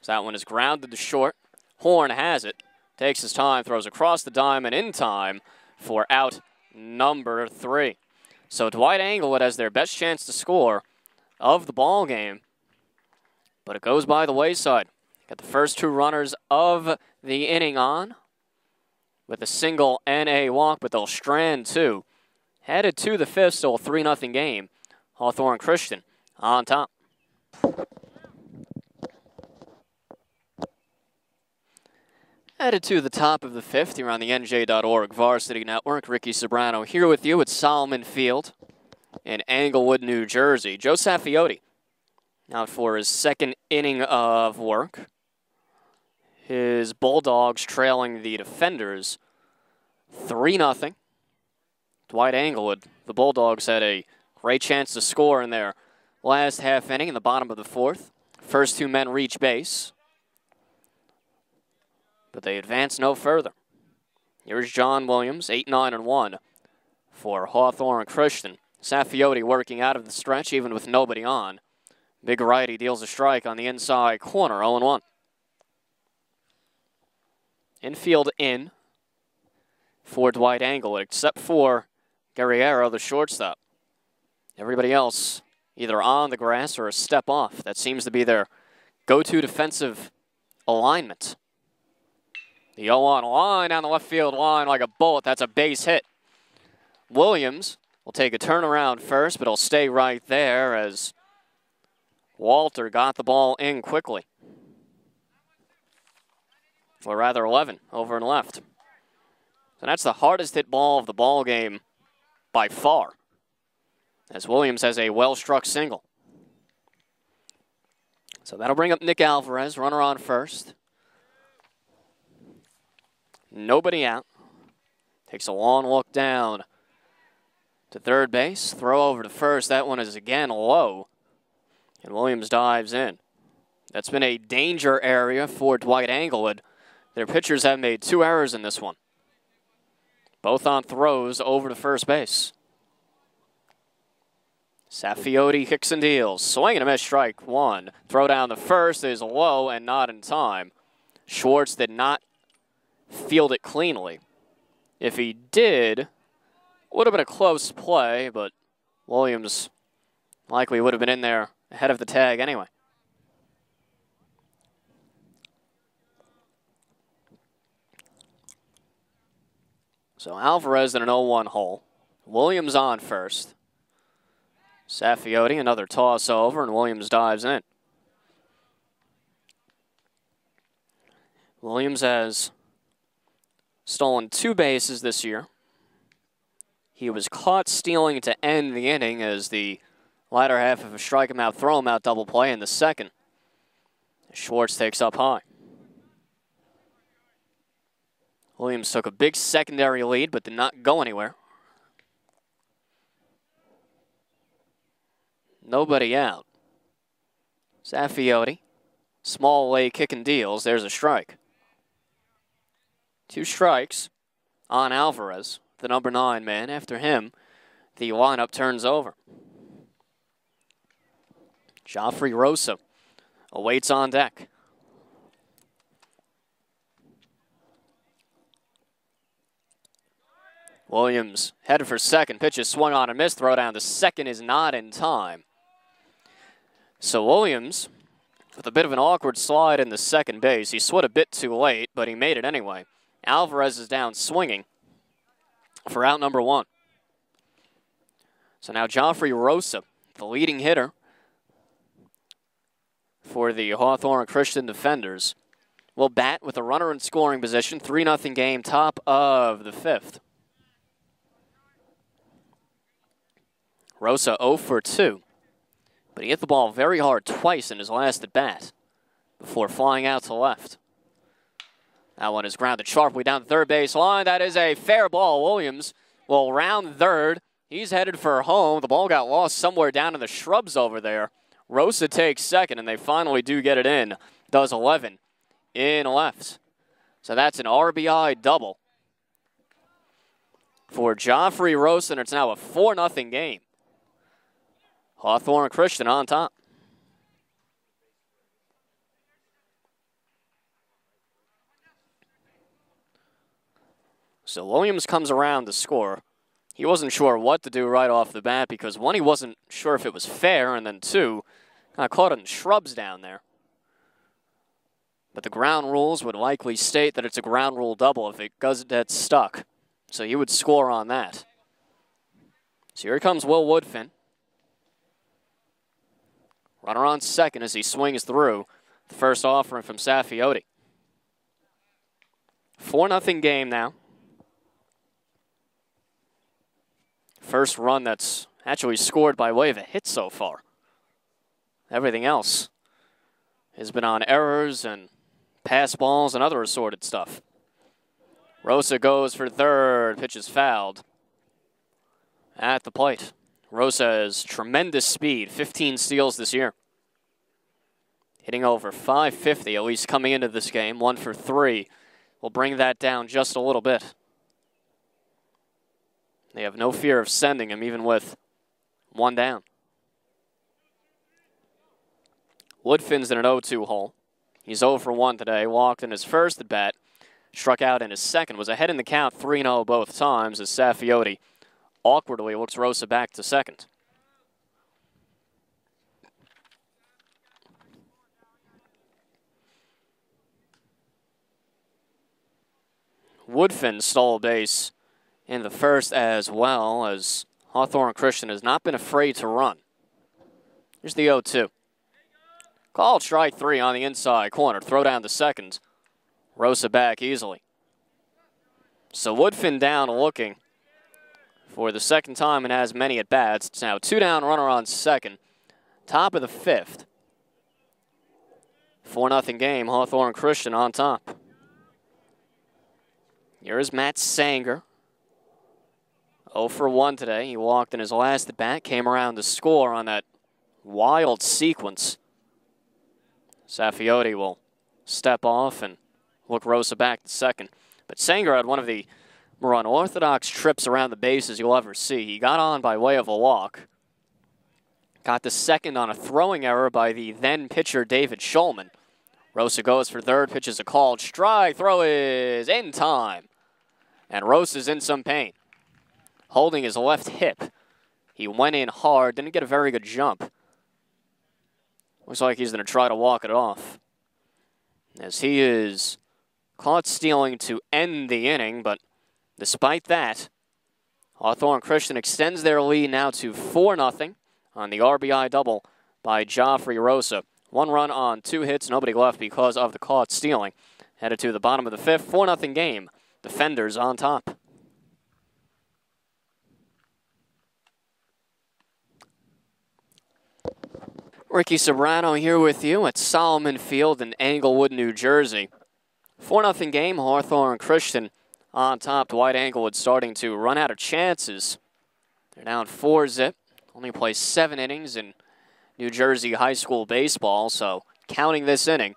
So that one is grounded to short. Horn has it. Takes his time, throws across the diamond in time for out number 3. So Dwight Englewood has their best chance to score of the ball game, but it goes by the wayside. Got the first 2 runners of the inning on with a single and a walk, but they'll strand 2. Headed to the 5th, still a 3-0 game. Hawthorne Christian on top. Headed to the top of the 5th here on the NJ.ORG Varsity Network. Ricky Sobrano here with you at Solomon Field in Englewood, New Jersey. Joe Saffioti out for his 2nd inning of work. His Bulldogs trailing the Defenders 3-0. Dwight Englewood, the Bulldogs had a great chance to score in their last half inning in the bottom of the 4th. First 2 men reach base, but they advance no further. Here's John Williams, 8-9-1 for Hawthorne Christian. Saffioti working out of the stretch even with nobody on. Big righty deals a strike on the inside corner, 0-1. Infield in for Dwight Englewood, except for Guerriero, the shortstop. Everybody else either on the grass or a step off. That seems to be their go-to defensive alignment. The 0-1 line down the left field line like a bullet. That's a base hit. Williams will take a turnaround first, but he'll stay right there as Walter got the ball in quickly. Or rather 11 over and left. So that's the hardest hit ball of the ball game by far, as Williams has a well-struck single. So that'll bring up Nick Alvarez, runner on first. Nobody out. Takes a long look down to third base. Throw over to first. That one is again low. And Williams dives in. That's been a danger area for Dwight Englewood. Their pitchers have made 2 errors in this one. Both on throws over to first base. Saffioti kicks and deals. Swing and a miss, strike one. Throw down the first is low and not in time. Schwartz did not field it cleanly. If he did, would have been a close play, but Williams likely would have been in there ahead of the tag anyway. So Alvarez in an 0-1 hole. Williams on first. Saffioti, another toss over, and Williams dives in. Williams has stolen 2 bases this year. He was caught stealing to end the inning as the latter half of a strike him out, throw him out double play in the second. Schwartz takes up high. Williams took a big secondary lead but did not go anywhere. Nobody out. Saffioti, small lay kick and deals. There's a strike. 2 strikes on Alvarez, the number 9 man. After him, the lineup turns over. Joffrey Rosa awaits on deck. Williams headed for second. Pitch is swung on and missed. Throw down to second is not in time. So Williams, with a bit of an awkward slide in the second base. He swung a bit too late, but he made it anyway. Alvarez is down swinging for out number 1. So now Joffrey Rosa, the leading hitter for the Hawthorne Christian defenders, will bat with a runner in scoring position. 3-0 game, top of the 5th. Rosa 0 for 2, but he hit the ball very hard twice in his last at bat before flying out to left. That one is grounded sharply down the third base line. That is a fair ball. Williams will round third. He's headed for home. The ball got lost somewhere down in the shrubs over there. Rosa takes second, and they finally do get it in. Does 11 in left. So that's an RBI double for Joffrey Rosa, and it's now a 4-0 game. Hawthorne Christian on top. So Williams comes around to score. He wasn't sure what to do right off the bat because, 1, he wasn't sure if it was fair, and then 2, got caught in shrubs down there. But the ground rules would likely state that it's a ground rule double if it does get stuck. So he would score on that. So here comes Will Woodfin. Runner on second as he swings through the first offering from Saffioti. 4-0 game now. First run that's actually scored by way of a hit so far. Everything else has been on errors and pass balls and other assorted stuff. Rosa goes for third. Pitch is fouled at the plate. Rosa has tremendous speed, 15 steals this year. Hitting over 550, at least coming into this game. 1 for 3. We'll bring that down just a little bit. They have no fear of sending him, even with one down. Woodfin's in an 0-2 hole. He's 0 for 1 today. Walked in his first at bat. Struck out in his second. Was ahead in the count 3-0 both times as Saffioti awkwardly looks Rosa back to second. Woodfin stole a base in the first as well, as Hawthorne Christian has not been afraid to run. Here's the 0-2. Called strike 3 on the inside corner. Throw down to second. Rosa back easily. So Woodfin down looking for the second time in as many at-bats. It's now 2 down, runner on second. Top of the 5th. 4-0 game, Hawthorne Christian on top. Here's Matt Sanger. 0 for 1 today. He walked in his last at bat, came around to score on that wild sequence. Saffioti will step off and look Rosa back to second. But Sanger had one of the more unorthodox trips around the bases you'll ever see. He got on by way of a walk. Got the second on a throwing error by the then pitcher David Schulman. Rosa goes for third, pitches a called strike. Throw is in time. And Rosa's in some pain. Holding his left hip. He went in hard, didn't get a very good jump. Looks like he's going to try to walk it off, as he is caught stealing to end the inning. But despite that, Hawthorne Christian extends their lead now to 4-0 on the RBI double by Joffrey Rosa. 1 run on 2 hits, nobody left because of the caught stealing. Headed to the bottom of the 5th, 4-0 game. Defenders on top. Ricky Sobrano here with you at Solomon Field in Englewood, New Jersey. 4-0 game, Hawthorne Christian on top. Dwight Englewood starting to run out of chances. They're down 4-0. Only play 7 innings in New Jersey high school baseball, so counting this inning,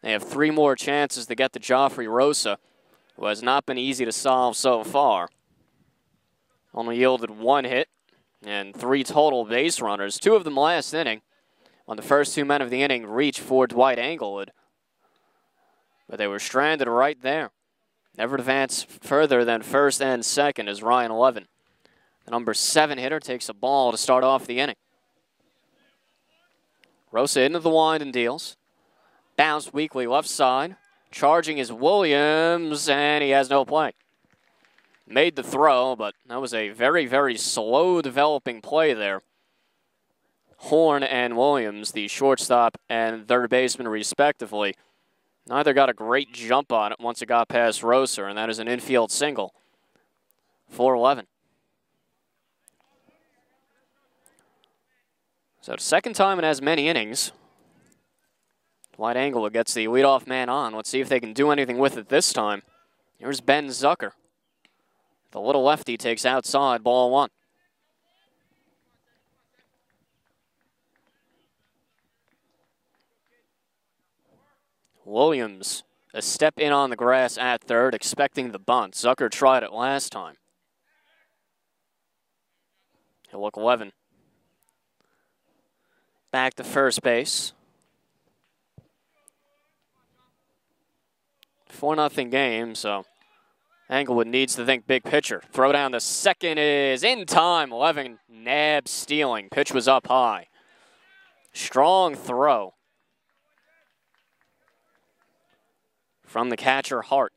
they have 3 more chances to get to Joffrey Rosa, who has not been easy to solve so far. Only yielded 1 hit and 3 total base runners, 2 of them last inning, when the first 2 men of the inning reached for Dwight Englewood. But they were stranded right there. Never advanced further than first and second as Ryan Levin, the number 7 hitter, takes a ball to start off the inning. Rosa into the wind and deals. Bounced weakly left side. Charging is Williams, and he has no play. Made the throw, but that was a very, very slow developing play there. Horn and Williams, the shortstop and third baseman respectively, neither got a great jump on it once it got past Rosa, and that is an infield single. 4-11. So second time in as many innings. Dwight Englewood gets the leadoff man on. Let's see if they can do anything with it this time. Here's Ben Zucker. The little lefty takes outside, ball 1. Williams, a step in on the grass at third, expecting the bunt. Zucker tried it last time. He'll look 11. Back to first base. 4-0 game, so Englewood needs to think big pitcher. Throw down the second is in time. 11 nab stealing. Pitch was up high. Strong throw from the catcher, Hart.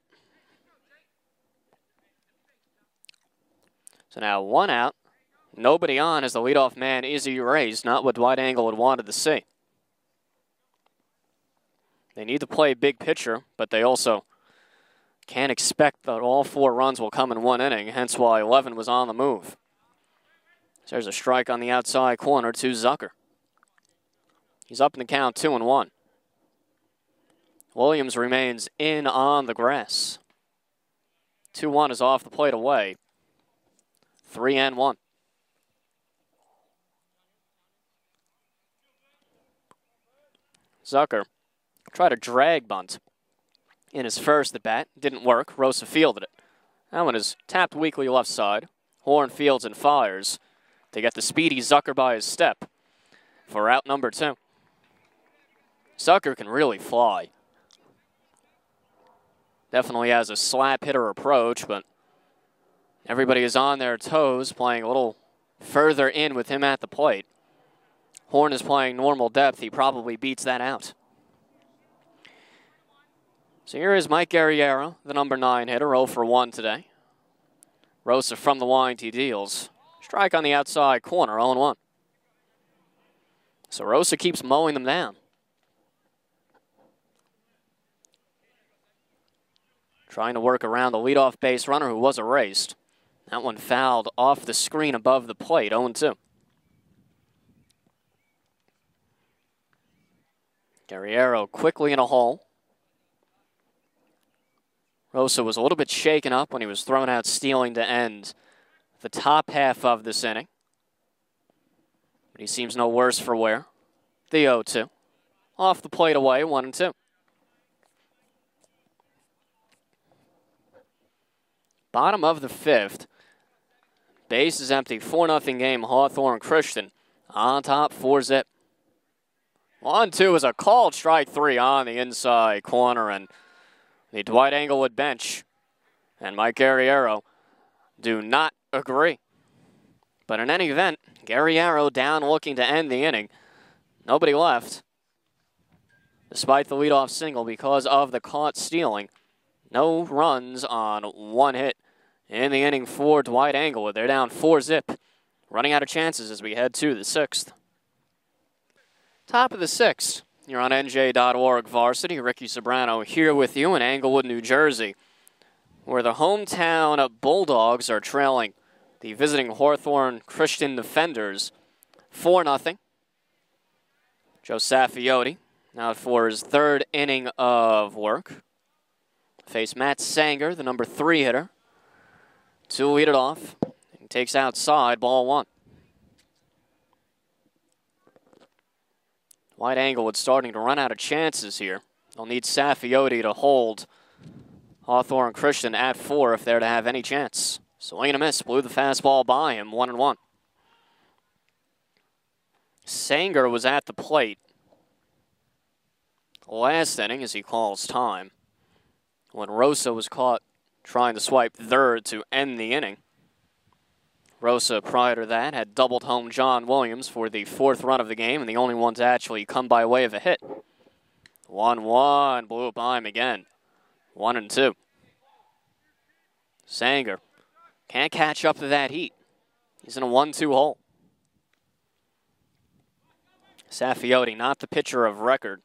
So now 1 out. Nobody on as the leadoff man is erased. Not what Dwight Englewood wanted to see. They need to play big pitcher, but they also can't expect that all 4 runs will come in 1 inning, hence why 11 was on the move. So there's a strike on the outside corner to Zucker. He's up in the count, 2-1. Williams remains in on the grass. 2-1 is off the plate away. 3-1. Zucker tried a drag bunt in his first at bat. Didn't work. Rosa fielded it. That one is tapped weakly left side. Horn fields and fires to get the speedy Zucker by his step for out number 2. Zucker can really fly. Definitely has a slap hitter approach, but everybody is on their toes, playing a little further in with him at the plate. Horn is playing normal depth. He probably beats that out. So here is Mike Guerriero, the number 9 hitter, 0 for 1 today. Rosa from the wind, he deals. Strike on the outside corner, 0-1. So Rosa keeps mowing them down. Trying to work around the leadoff base runner who was erased. That one fouled off the screen above the plate, 0-2. Guerriero quickly in a hole. Rosa was a little bit shaken up when he was thrown out stealing to end the top half of this inning. But he seems no worse for wear. The 0-2. Off the plate away, 1-2. Bottom of the 5th. Base is empty. 4-0 game. Hawthorne Christian on top, 4-zip. 1-2 is a called strike 3 on the inside corner, and the Dwight Englewood bench and Mike Guerriero do not agree. But in any event, Guerriero down looking to end the inning. Nobody left. Despite the leadoff single because of the caught stealing. No runs on 1 hit in the inning for Dwight Englewood. They're down 4-zip. Running out of chances as we head to the 6th. Top of the 6th. You're on NJ.ORG Varsity. Ricky Sobrano here with you in Englewood, New Jersey, where the hometown Bulldogs are trailing the visiting Hawthorne Christian Defenders 4-0. Joe Saffioti out for his 3rd inning of work. Face Matt Sanger, the number 3 hitter. 2 lead it off. He takes outside, ball 1. Dwight Englewood starting to run out of chances here. They'll need Saffioti to hold Hawthorne Christian at 4 if they're to have any chance. Swing and a miss, blew the fastball by him, 1-1. Sanger was at the plate last inning as he calls time, when Rosa was caught trying to swipe 3rd to end the inning. Rosa, prior to that, had doubled home John Williams for the 4th run of the game, and the only one to actually come by way of a hit. 1-1, blew it by him again. 1-2. Sanger can't catch up to that heat. He's in a 1-2 hole. Saffioti, not the pitcher of record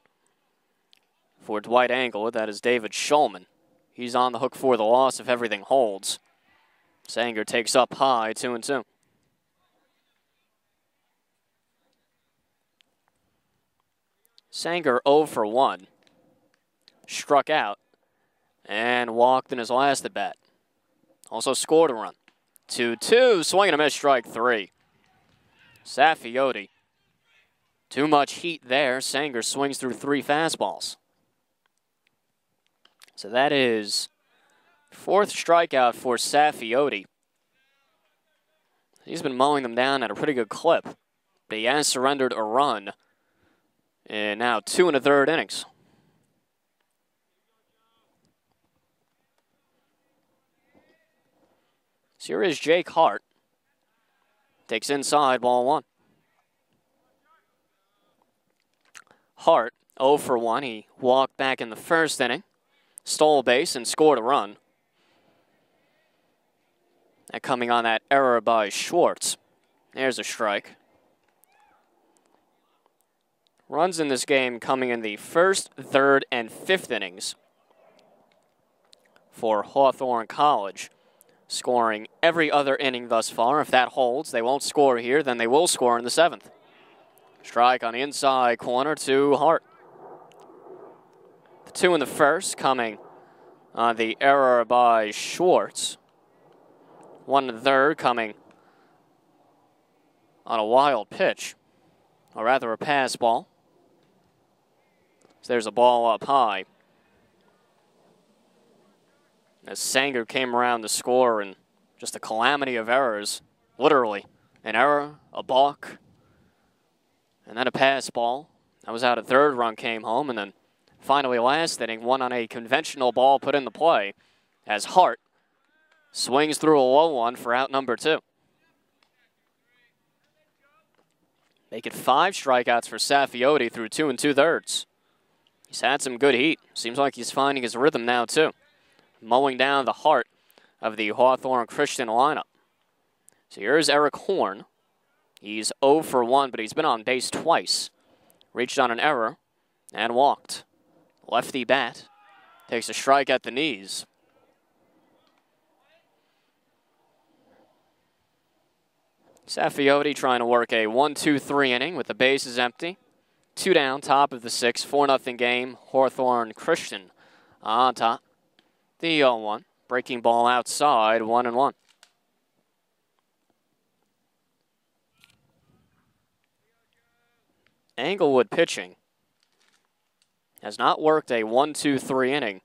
for Dwight Englewood. That is David Shulman. He's on the hook for the loss if everything holds. Sanger takes up high, 2-2. Sanger 0 for 1. Struck out and walked in his last at bat. Also scored a run. 2-2, swing and a miss, strike 3. Saffioti. Too much heat there. Sanger swings through 3 fastballs. So that is 4th strikeout for Saffioti. He's been mowing them down at a pretty good clip, but he has surrendered a run in now 2 1/3 innings. So here is Jake Hart. Takes inside, ball 1. Hart, 0 for 1. He walked back in the 1st inning, stole a base, and scored a run. That coming on that error by Schwartz. There's a strike. Runs in this game coming in the 1st, 3rd, and 5th innings for Hawthorne College. Scoring every other inning thus far. If that holds, they won't score here, then they will score in the 7th. Strike on the inside corner to Hart. The 2 in the 1st coming on the error by Schwartz. 1 1/3 coming on a wild pitch, or rather a pass ball. So there's a ball up high. As Sanger came around to score and Just a calamity of errors, literally. An error, a balk, and then a pass ball. That was out a third, run came home, and then finally last inning, one on a conventional ball put into play as Hart swings through a low one for out number 2. Make it 5 strikeouts for Saffioti through 2 2/3. He's had some good heat. Seems like he's finding his rhythm now, too. Mowing down the heart of the Hawthorne Christian lineup. So here's Eric Horn. He's 0 for 1, but he's been on base twice. Reached on an error and walked. Lefty bat takes a strike at the knees. Saffioti trying to work a 1-2-3 inning with the bases empty. 2 down, top of the 6th, 4-0 game. Hawthorne Christian on top. The 0-1. Breaking ball outside, 1-1. Englewood pitching has not worked a 1-2-3 inning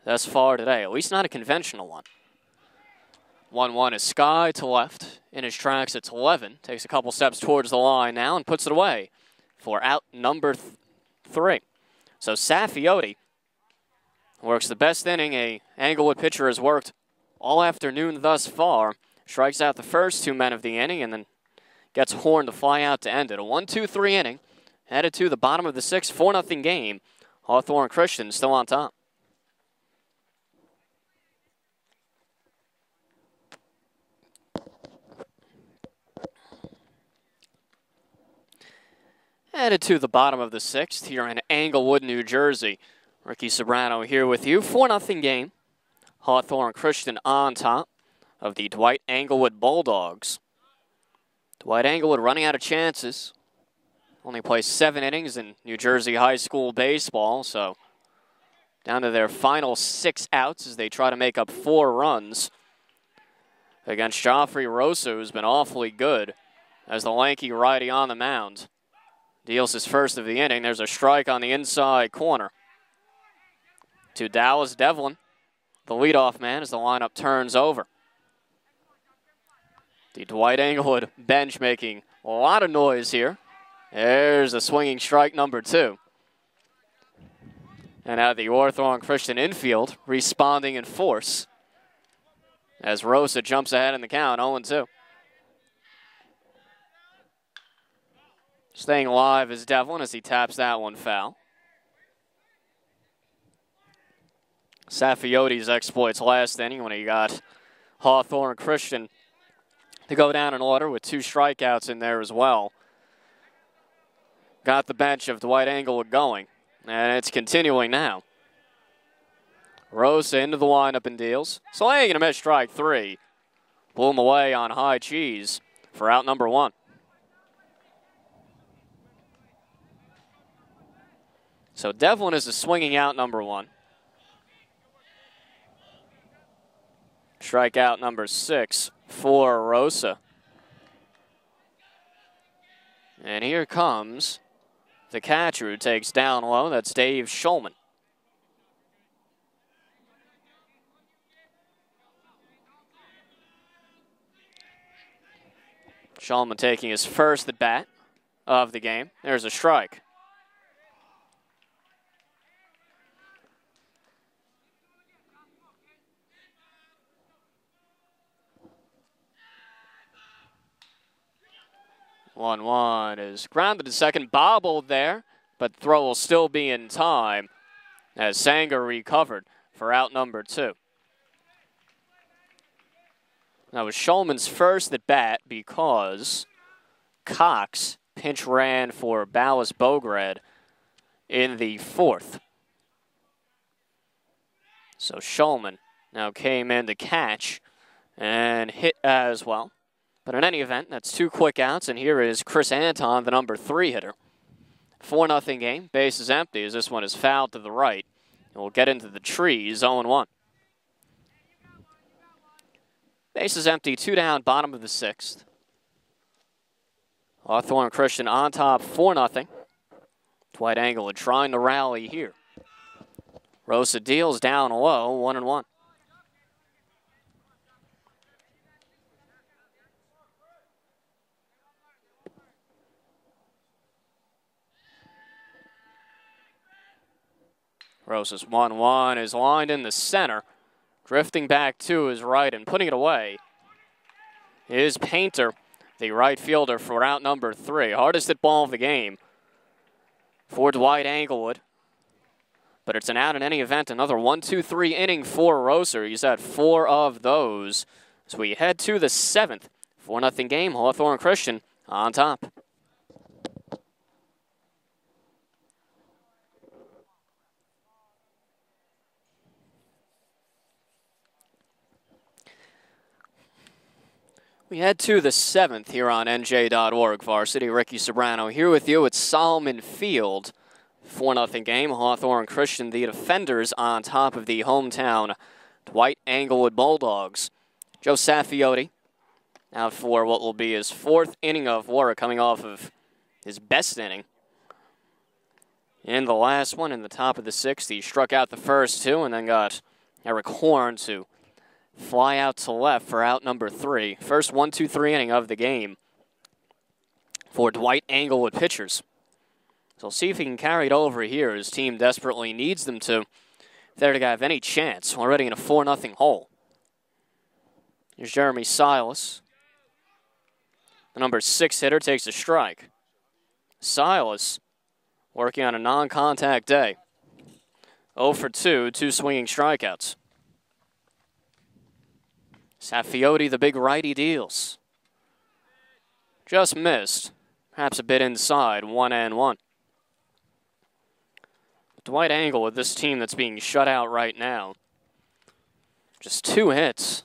thus far today, at least not a conventional one. 1-1 is Sky to left. In his tracks, it's 11. Takes a couple steps towards the line now and puts it away for out number 3. So Saffioti works the best inning a Englewood pitcher has worked all afternoon thus far. Strikes out the first 2 men of the inning and then gets Horn to fly out to end it. A 1-2-3 inning. Headed to the bottom of the 6th, 4-0 game. Hawthorne Christian still on top. Headed to the bottom of the 6th here in Englewood, New Jersey. Ricky Sobrano here with you. 4-0 game. Hawthorne Christian on top of the Dwight Englewood Bulldogs. Dwight Englewood running out of chances. Only plays 7 innings in New Jersey high school baseball, so down to their final 6 outs as they try to make up 4 runs against Joffrey Rosa, who's been awfully good as the lanky righty on the mound. Deals his first of the inning. There's a strike on the inside corner to Dallas Devlin, the leadoff man, as the lineup turns over. The Dwight Englewood bench making a lot of noise here. There's a swinging strike number 2. And now the Hawthorne Christian infield responding in force as Rosa jumps ahead in the count, 0-2. Staying alive is Devlin as he taps that one foul. Saffioti's exploits last inning when he got Hawthorne Christian to go down in order with 2 strikeouts in there as well. Got the bench of Dwight Englewood going, and it's continuing now. Rosa into the lineup and deals. Swing and a miss, strike 3. Blew him away on high cheese for out number 1. So Devlin is a swinging out number 1. Strikeout number 6 for Rosa. And here comes the catcher who takes down low. That's Dave Schulman. Schulman taking his first at bat of the game. There's a strike. One is grounded to second, bobbled there, but throw will still be in time as Sanger recovered for out number 2. That was Schulman's first at bat because Cox pinch ran for Ballas Bograd in the 4th. So Schulman now came in to catch and hit as well. But in any event, that's 2 quick outs, and here is Chris Anton, the number 3 hitter. 4-0 game, base is empty as this one is fouled to the right. And we'll get into the trees, 0-1. Base is empty, 2 down, bottom of the 6th. Hawthorne Christian on top, 4-0. Dwight Englewood trying to rally here. Rosa deals down low, 1-1. Rosa's 1-1 is lined in the center. Drifting back to his right and putting it away is Painter, the right fielder for out number 3. Hardest hit ball of the game for Dwight Englewood. But it's an out in any event. Another 1-2-3 inning for Rosa. He's had 4 of those. So we head to the 7th. 4-0 game. Hawthorne Christian on top. We head to the 7th here on NJ.ORG. Varsity, Ricky Sobrano here with you at Solomon Field. 4-0 game. Hawthorne Christian, the defenders, on top of the hometown Dwight Englewood Bulldogs. Joe Saffioti out for what will be his 4th inning of work, coming off of his best inning. In the last one, in the top of the 6th, he struck out the first 2 and then got Eric Horn to fly out to left for out number 3. First 1-2-3 inning of the game for Dwight Englewood pitchers. So we'll see if he can carry it over here. His team desperately needs them to, if they're to have any chance. Already in a 4-0 hole. Here's Jeremy Silas. The number 6 hitter takes a strike. Silas working on a non-contact day. 0 for 2, 2 swinging strikeouts. Saffioti, the big righty, deals. Just missed. Perhaps a bit inside, 1-1. Dwight Englewood, this team that's being shut out right now. Just 2 hits.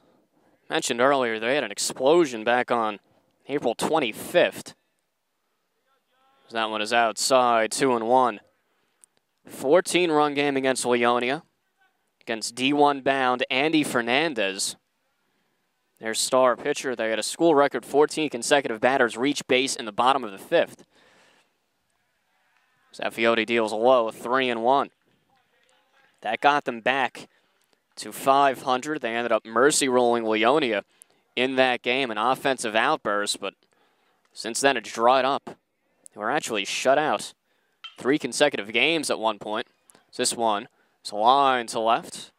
Mentioned earlier, they had an explosion back on April 25th. That one is outside, 2-1. 14-run game against Leonia. Against D1 bound Andy Fernandez. Their star pitcher. They had a school record 14 consecutive batters reach base in the bottom of the 5th. Saffioti deals low, 3-1. That got them back to 500. They ended up mercy rolling Leonia in that game, an offensive outburst, but since then it's dried up. They were actually shut out 3 consecutive games at one point. This one is a line to left.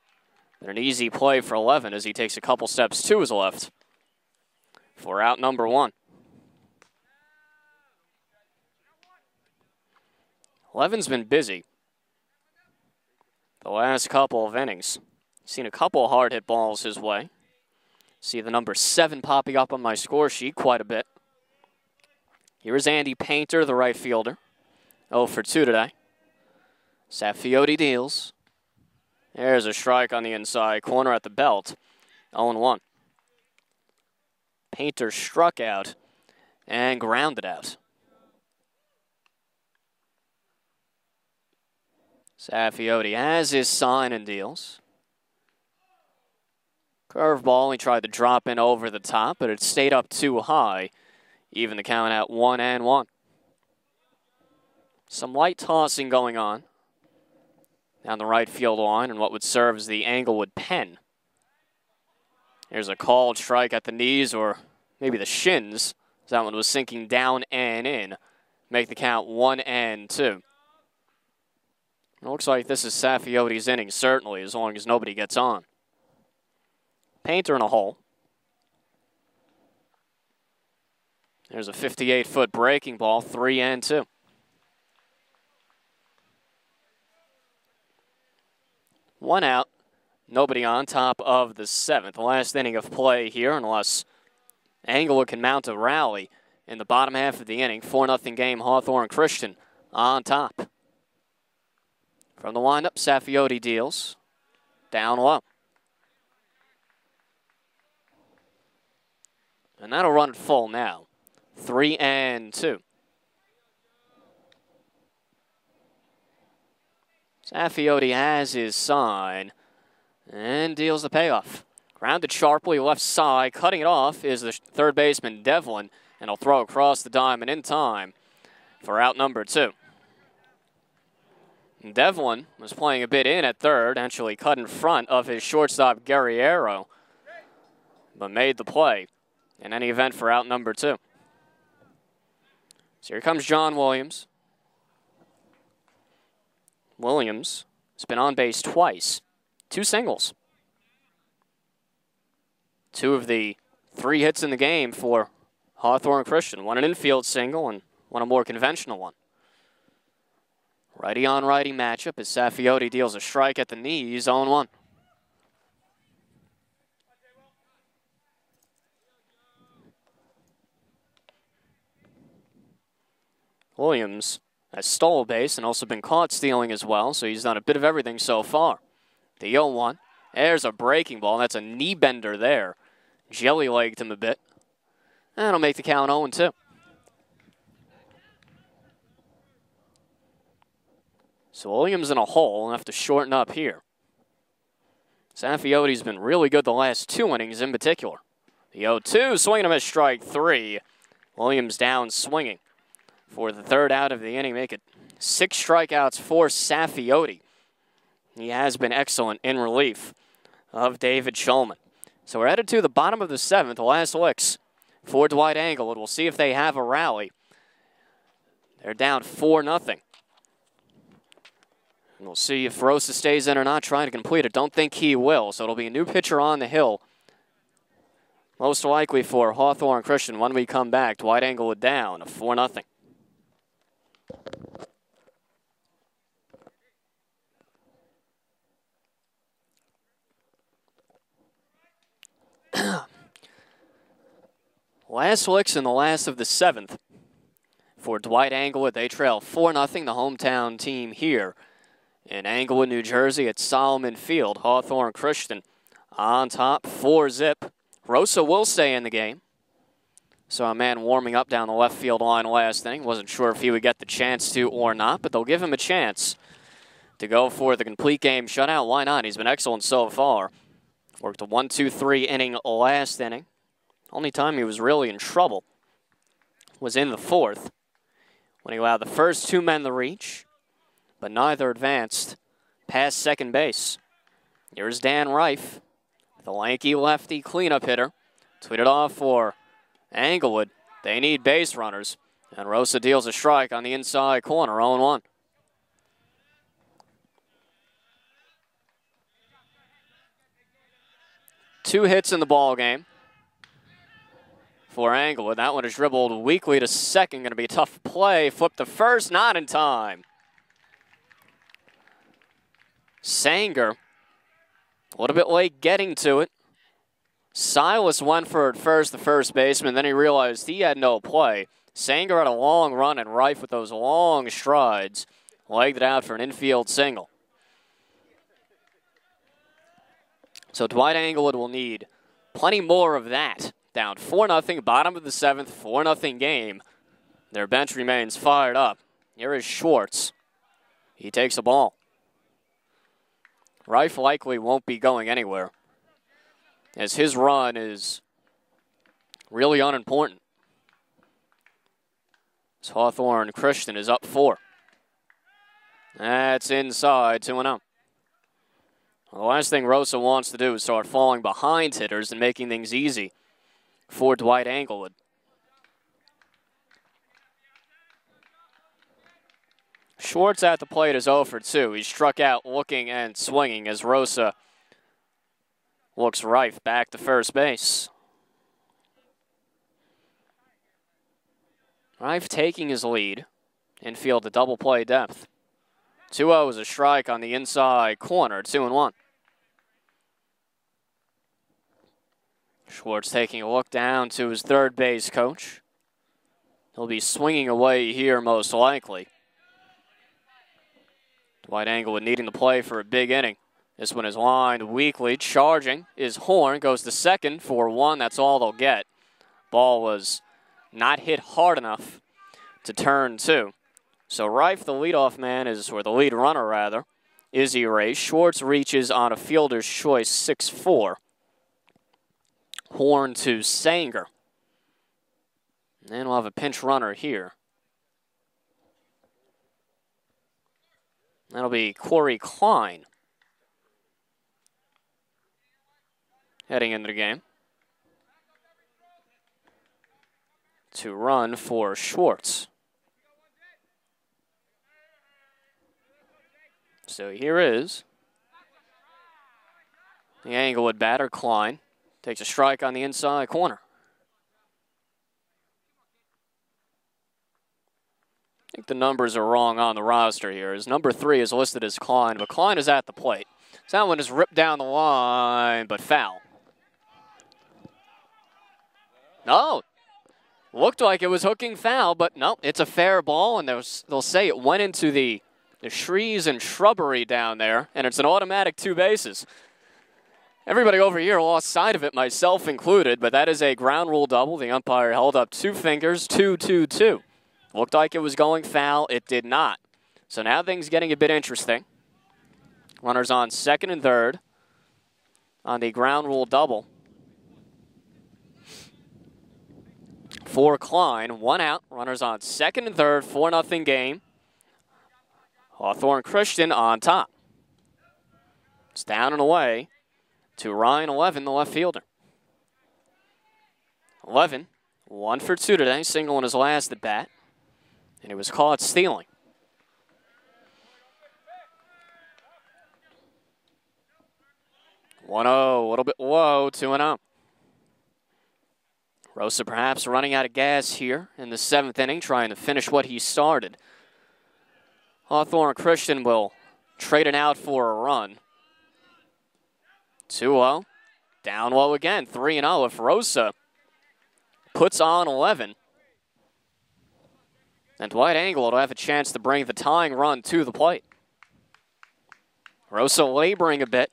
But an easy play for 11 as he takes a couple steps to his left for out number 1. 11's been busy the last couple of innings. Seen a couple hard hit balls his way. See the number 7 popping up on my score sheet quite a bit. Here's Andy Painter, the right fielder. 0 for 2 today. Saffioti deals. There's a strike on the inside corner at the belt. 0-1. Painter struck out and grounded out. Saffioti has his sign and deals. Curveball, he tried to drop in over the top, but it stayed up too high. Even the count at 1-1. Some light tossing going on down the right field line and what would serve as the Englewood pen. There's a called strike at the knees or maybe the shins. That one was sinking down and in. Make the count 1-2. It looks like this is Saffioti's inning, certainly, as long as nobody gets on. Painter in a hole. There's a 58-foot breaking ball, 3-2. One out, nobody on, top of the 7th. Last inning of play here, unless Englewood can mount a rally in the bottom half of the inning. 4-0 game, Hawthorne Christian on top. From the windup, Saffioti deals. Down low. And that'll run it full now. 3-2. Saffioti has his sign and deals the payoff. Grounded sharply left side. Cutting it off is the third baseman, Devlin, and he'll throw across the diamond in time for out number 2. Devlin was playing a bit in at third, actually cut in front of his shortstop, Guerriero, but made the play in any event for out number 2. So here comes John Williams. Williams has been on base twice. 2 singles. 2 of the 3 hits in the game for Hawthorne Christian. 1 an infield single and 1 a more conventional one. Righty-on-righty matchup as Saffioti deals a strike at the knees, 0-1. Williams has stole a base and also been caught stealing as well, so he's done a bit of everything so far. The 0-1. There's a breaking ball. That's a knee bender there. Jelly-legged him a bit. That'll make the count 0-2. So Williams in a hole and have to shorten up here. Saffioti's been really good the last 2 innings in particular. The 0-2, swinging him at strike 3. Williams down swinging for the 3rd out of the inning. Make it 6 strikeouts for Saffioti. He has been excellent in relief of David Shulman. So we're headed to the bottom of the 7th, the last licks for Dwight Englewood. We'll see if they have a rally. They're down 4-0. We'll see if Rosa stays in or not, trying to complete it. Don't think he will, so it'll be a new pitcher on the hill. Most likely for Hawthorne Christian when we come back. Dwight Englewood down, 4-0. Last licks in the last of the 7th for Dwight Englewood. They trail 4-0, the hometown team here in Englewood, New Jersey at Solomon Field. Hawthorne Christian on top, 4-zip. Rosa will stay in the game. Saw a man warming up down the left field line last inning. Wasn't sure if he would get the chance to or not, but they'll give him a chance to go for the complete game shutout. Why not? He's been excellent so far. Worked a 1-2-3 inning last inning. Only time he was really in trouble was in the 4th when he allowed the first 2 men to reach, but neither advanced past second base. Here's Dan Reif, the lanky lefty cleanup hitter. Tweeted off for Englewood. They need base runners, and Rosa deals a strike on the inside corner, 0-1. Two hits in the ball game for Englewood. That one is dribbled weakly to second. Going to be a tough play. Flip to first, not in time. Sanger, a little bit late getting to it. Silas went for it first, the first baseman. Then he realized he had no play. Sanger had a long run and Reif with those long strides legged it out for an infield single. So Dwight Englewood will need plenty more of that. Down 4-0, bottom of the 7th, 4-0 game. Their bench remains fired up. Here is Schwartz. He takes the ball. Reif likely won't be going anywhere, as his run is really unimportant. As Hawthorne Christian is up 4. That's inside, 2-0. The last thing Rosa wants to do is start falling behind hitters and making things easy for Dwight Englewood. Schwartz at the plate is 0 for 2. He struck out looking and swinging as Rosa looks Reif back to first base. Reif taking his lead. Infield to double play depth. 2-0 is a strike on the inside corner, 2-1. Schwartz taking a look down to his third base coach. He'll be swinging away here most likely. Dwight Englewood needing to play for a big inning. This one is lined weakly. Charging is Horn. Goes to second for 1. That's all they'll get. Ball was not hit hard enough to turn 2. So Reif, the leadoff man, or the lead runner rather, is erased. Schwartz reaches on a fielder's choice 6-4. Horn to Sanger. And we'll have a pinch runner here. That'll be Corey Klein heading into the game to run for Schwartz. So here is the Englewood batter, Klein. Takes a strike on the inside corner. I think the numbers are wrong on the roster here. His number 3 is listed as Klein, but Klein is at the plate. So that one is ripped down the line, but foul. No. Looked like it was hooking foul, but no, it's a fair ball, and they'll say it went into the trees and shrubbery down there, and it's an automatic 2 bases. Everybody over here lost sight of it, myself included, but that is a ground rule double. The umpire held up 2 fingers, 2-2-2. Looked like it was going foul. It did not. So now things getting a bit interesting. Runners on second and third on the ground rule double. For Klein, 1 out. Runners on second and third, 4-0 game. Hawthorne Christian on top. It's down and away to Ryan 11, the left fielder. 11, 1 for 2 today, single in his last at bat, and he was caught stealing. One 0, a little bit low, 2-0. Rosa perhaps running out of gas here in the 7th inning, trying to finish what he started. Hawthorne Christian will trade it out for a run. 2-0, down low again, 3-0. If Rosa puts on 11, then Dwight Englewood will have a chance to bring the tying run to the plate. Rosa laboring a bit.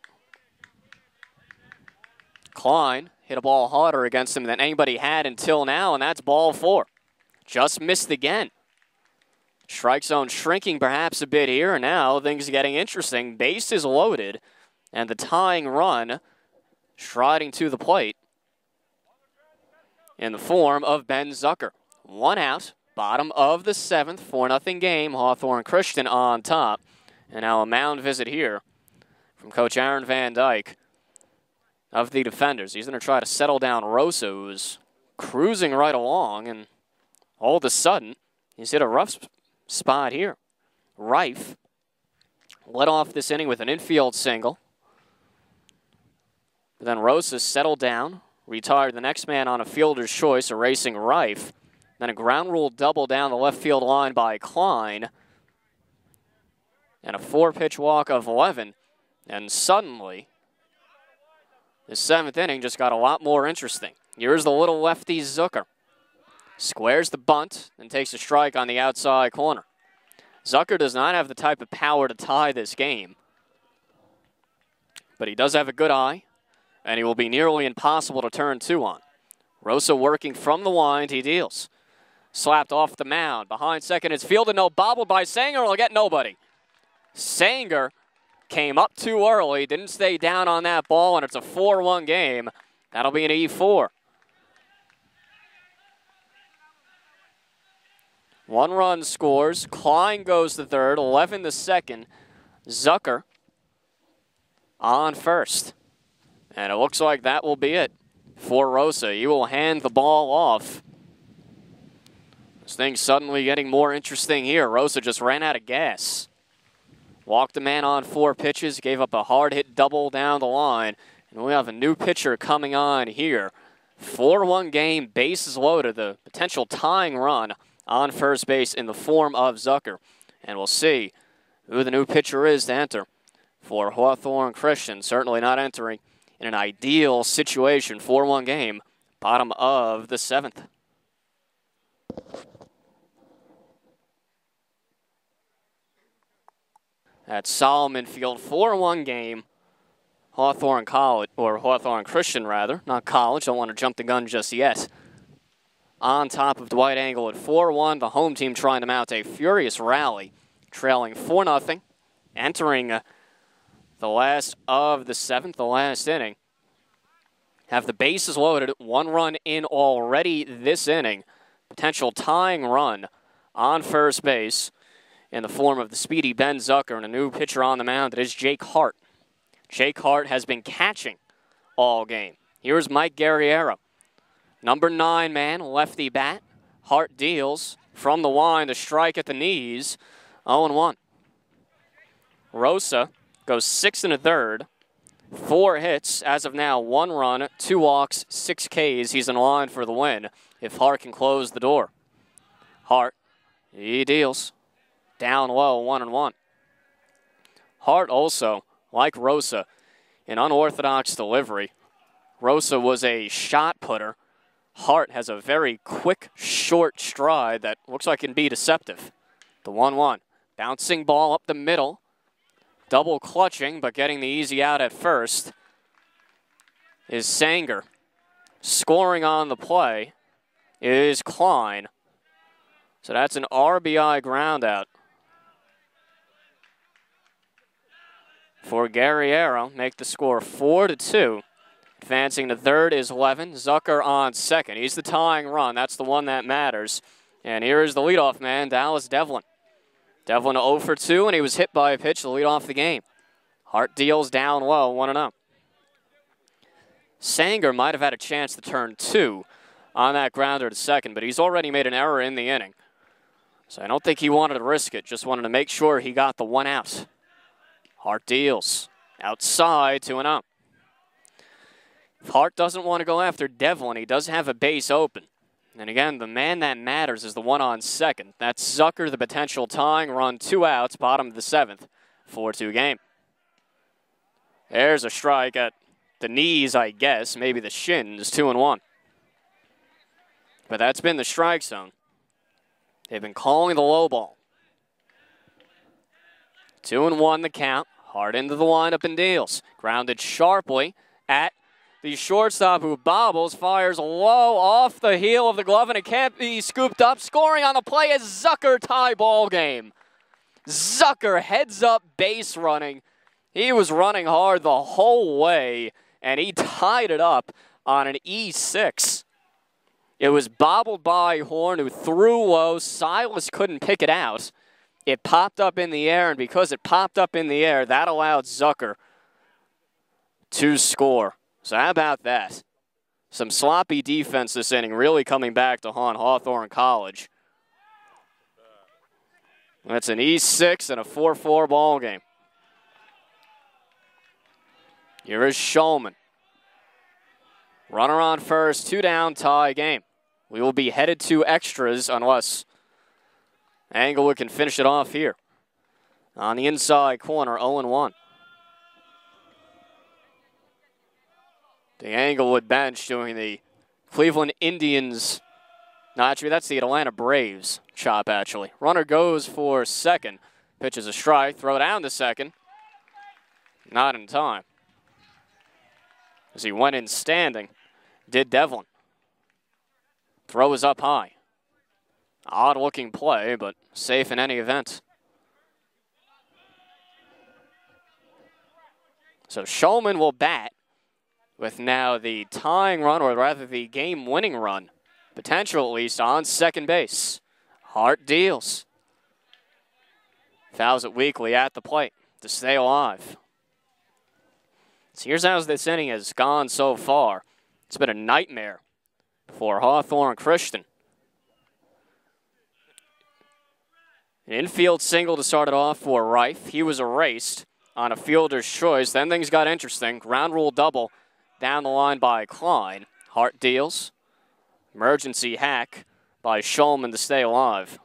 Klein hit a ball harder against him than anybody had until now, and that's ball 4. Just missed again. Strike zone shrinking perhaps a bit here, and now things are getting interesting. Base is loaded, and the tying run striding to the plate in the form of Ben Zucker. 1 out, bottom of the 7th, 4-0 game. Hawthorne Christian on top. And now a mound visit here from Coach Aaron Van Dyke of the defenders. He's going to try to settle down Rosa, who's cruising right along, and all of a sudden, he's hit a rough spot here. Reif led off this inning with an infield single. But then Rosa settled down, retired the next man on a fielder's choice, erasing Reif. Then a ground rule double down the left field line by Klein. And a 4-pitch walk of 11. And suddenly, the 7th inning just got a lot more interesting. Here's the little lefty Zucker. Squares the bunt and takes a strike on the outside corner. Zucker does not have the type of power to tie this game, but he does have a good eye, and he will be nearly impossible to turn 2 on. Rosa working from the wind, he deals. Slapped off the mound. Behind second, it's fielded, no, bobbled by Sanger, will get nobody. Sanger came up too early, didn't stay down on that ball, and it's a 4-1 game. That'll be an E4. 1 run scores. Klein goes to third, 11 to second. Zucker on first. And it looks like that will be it for Rosa. He will hand the ball off. This thing's suddenly getting more interesting here. Rosa just ran out of gas. Walked a man on 4 pitches, gave up a hard-hit double down the line. And we have a new pitcher coming on here. 4-1 game, bases loaded, the potential tying run on first base in the form of Zucker. And we'll see who the new pitcher is to enter for Hawthorne Christian. Certainly not entering in an ideal situation. 4-1 game, bottom of the 7th. At Solomon Field, 4-1 game. Hawthorne College, or Hawthorne Christian rather, not College. Don't want to jump the gun just yet. On top of Dwight Englewood, 4-1. The home team trying to mount a furious rally, trailing 4-0, entering the last of the 7th, the last inning. Have the bases loaded, 1 run in already this inning. Potential tying run on first base in the form of the speedy Ben Zucker, and a new pitcher on the mound. It is Jake Hart. Jake Hart has been catching all game. Here's Mike Guerriero. Number 9 man, lefty bat. Hart deals from the wind, a strike at the knees, 0-1. Rosa goes 6 1/3, 4 hits. As of now, 1 run, 2 walks, 6 Ks. He's in line for the win if Hart can close the door. Hart, he deals. Down low, 1-1. Hart also, like Rosa, an unorthodox delivery. Rosa was a shot putter. Hart has a very quick, short stride that looks like it can be deceptive. The 1-1. Bouncing ball up the middle. Double clutching, but getting the easy out at first is Sanger. Scoring on the play is Klein. So that's an RBI groundout for Guerriero. Make the score 4-2. Advancing to third is Levin. Zucker on second. He's the tying run. That's the one that matters. And here is the leadoff man, Dallas Devlin. Devlin 0 for 2, and he was hit by a pitch to lead off the game. Hart deals down low, 1-0. Sanger might have had a chance to turn 2 on that grounder to second, but he's already made an error in the inning. So I don't think he wanted to risk it, just wanted to make sure he got the 1 out. Hart deals. Outside, 2-0. If Hart doesn't want to go after Devlin, he does have a base open. And again, the man that matters is the one on second. That's Zucker, the potential tying run, 2 outs, bottom of the 7th, 4-2 game. There's a strike at the knees, I guess, maybe the shins, 2-1. But that's been the strike zone. They've been calling the low ball. 2-1 the count. Hard into the windup and deals. Grounded sharply at the shortstop who bobbles, fires low off the heel of the glove, and it can't be scooped up. Scoring on the play is Zucker, tie ball game. Zucker heads up base running. He was running hard the whole way, and he tied it up on an E6. It was bobbled by Horn, who threw low. Silas couldn't pick it out. It popped up in the air, and because it popped up in the air, that allowed Zucker to score. So how about that? Some sloppy defense this inning, really coming back to haunt Hawthorne College. That's an E6 and a 4-4 ball game. Here is Shulman. Runner on first, 2 down, tie game. We will be headed to extras unless Englewood can finish it off here. On the inside corner, 0-1. The Englewood bench doing the Cleveland Indians. No, actually, that's the Atlanta Braves chop, actually. Runner goes for second. Pitches a strike. Throw down to second. Not in time. As he went in standing, did Devlin. Throw is up high. Odd-looking play, but safe in any event. So Shulman will bat with now the tying run, or rather the game-winning run, potential at least, on second base. Hart deals. Fouls it weakly at the plate to stay alive. So here's how this inning has gone so far. It's been a nightmare for Hawthorne Christian. An infield single to start it off for Reif. He was erased on a fielder's choice. Then things got interesting. Ground rule double down the line by Klein. Hart deals. Emergency hack by Shulman to stay alive.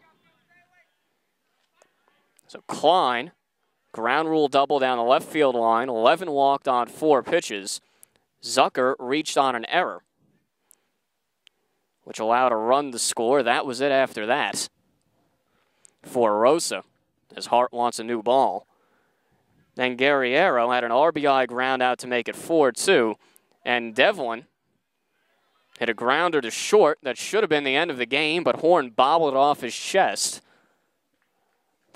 So Klein, ground rule double down the left field line. 11 walked on 4 pitches. Zucker reached on an error, which allowed a run to score. That was it after that for Rosa, as Hart wants a new ball. Then Guerriero had an RBI ground out to make it 4-2, and Devlin hit a grounder to short that should have been the end of the game, but Horn bobbled it off his chest.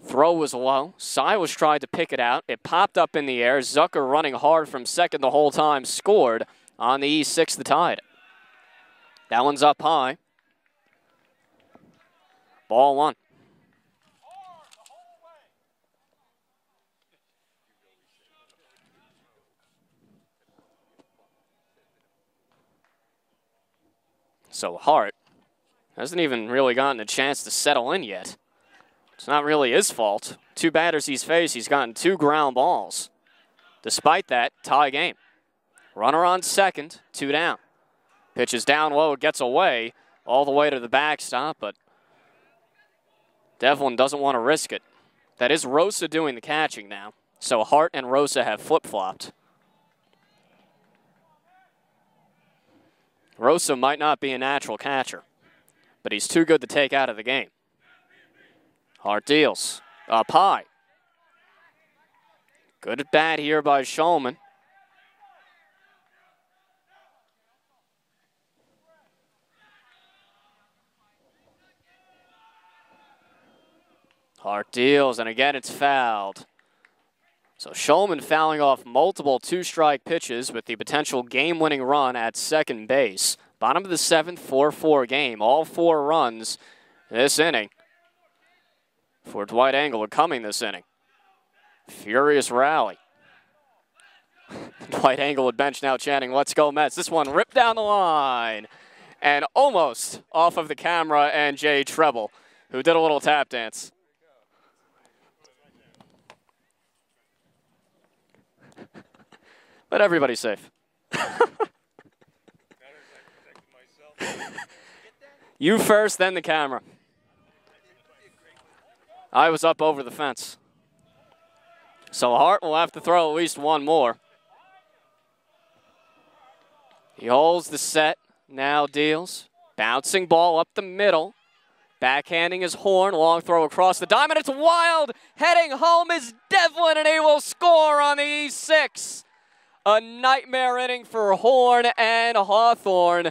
Throw was low. Silas tried to pick it out. It popped up in the air. Zucker running hard from second the whole time scored on the E6 to tie it. That one's up high. Ball 1. So Hart hasn't even really gotten a chance to settle in yet. It's not really his fault. 2 batters he's faced, he's gotten 2 ground balls. Despite that, tie game. Runner on second, 2 down. Pitches down low, gets away, all the way to the backstop, but Devlin doesn't want to risk it. That is Rosa doing the catching now. So Hart and Rosa have flip-flopped. Rosa might not be a natural catcher, but he's too good to take out of the game. Hart deals. Up high. Good at bat here by Shulman. Hart deals, and again it's fouled. So Shulman fouling off multiple 2-strike pitches with the potential game-winning run at second base. Bottom of the 7th, 4-4 game. All 4 runs this inning for Dwight Englewood coming this inning. Furious rally. Dwight Englewood bench now chanting, "Let's go Mets." This one ripped down the line and almost off of the camera and Jay Treble, who did a little tap dance. But everybody's safe. You first, then the camera. I was up over the fence. So Hart will have to throw at least one more. He holds the set, now deals. Bouncing ball up the middle. Backhanding his Horn, long throw across the diamond. It's wild. Heading home is Devlin, and he will score on the E6. A nightmare inning for Horn and Hawthorne.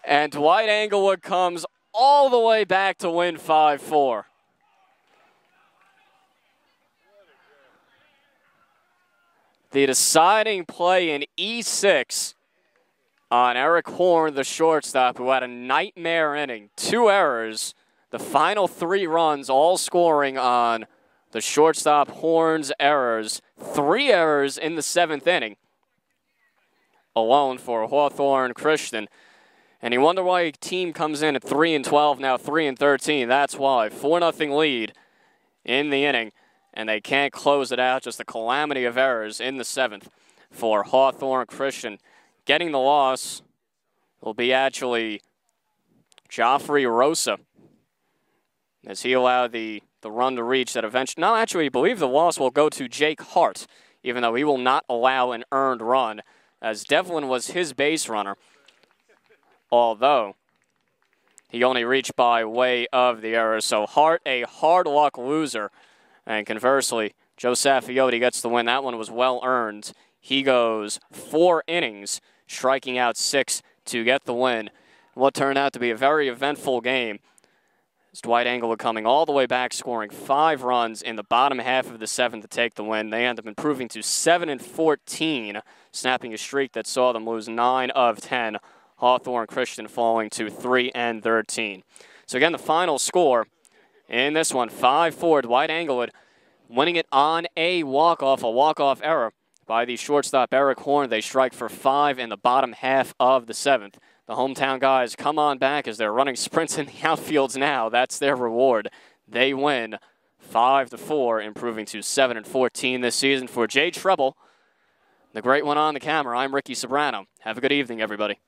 And Dwight Englewood comes all the way back to win 5-4. The deciding play in E6 on Eric Horn, the shortstop, who had a nightmare inning. 2 errors. The final 3 runs all scoring on the shortstop Horn's errors. 3 errors in the 7th inning alone for Hawthorne Christian. And you wonder why a team comes in at 3-12, now 3-13. That's why. 4-0 lead in the inning. And they can't close it out. Just a calamity of errors in the 7th for Hawthorne Christian. Getting the loss will be actually Joffrey Rosa, as he allowed the run to reach that eventually. No, actually, I believe the loss will go to Jake Hart, even though he will not allow an earned run, as Devlin was his base runner, although he only reached by way of the error. So Hart, a hard luck loser. And conversely, Joe Saffioti gets the win. That one was well earned. He goes 4 innings, striking out 6 to get the win. What turned out to be a very eventful game. As Dwight Englewood coming all the way back, scoring 5 runs in the bottom half of the 7th to take the win. They end up improving to 7-14, snapping a streak that saw them lose 9 of 10. Hawthorne Christian falling to 3-13. So again, the final score in this one, 5-4, Dwight Englewood winning it on a walk-off error by the shortstop Eric Horn. They strike for 5 in the bottom half of the 7th. The hometown guys come on back as they're running sprints in the outfields now. That's their reward. They win 5-4, improving to 7-14 this season. For Jay Treble, the great one on the camera, I'm Ricky Sobrano. Have a good evening, everybody.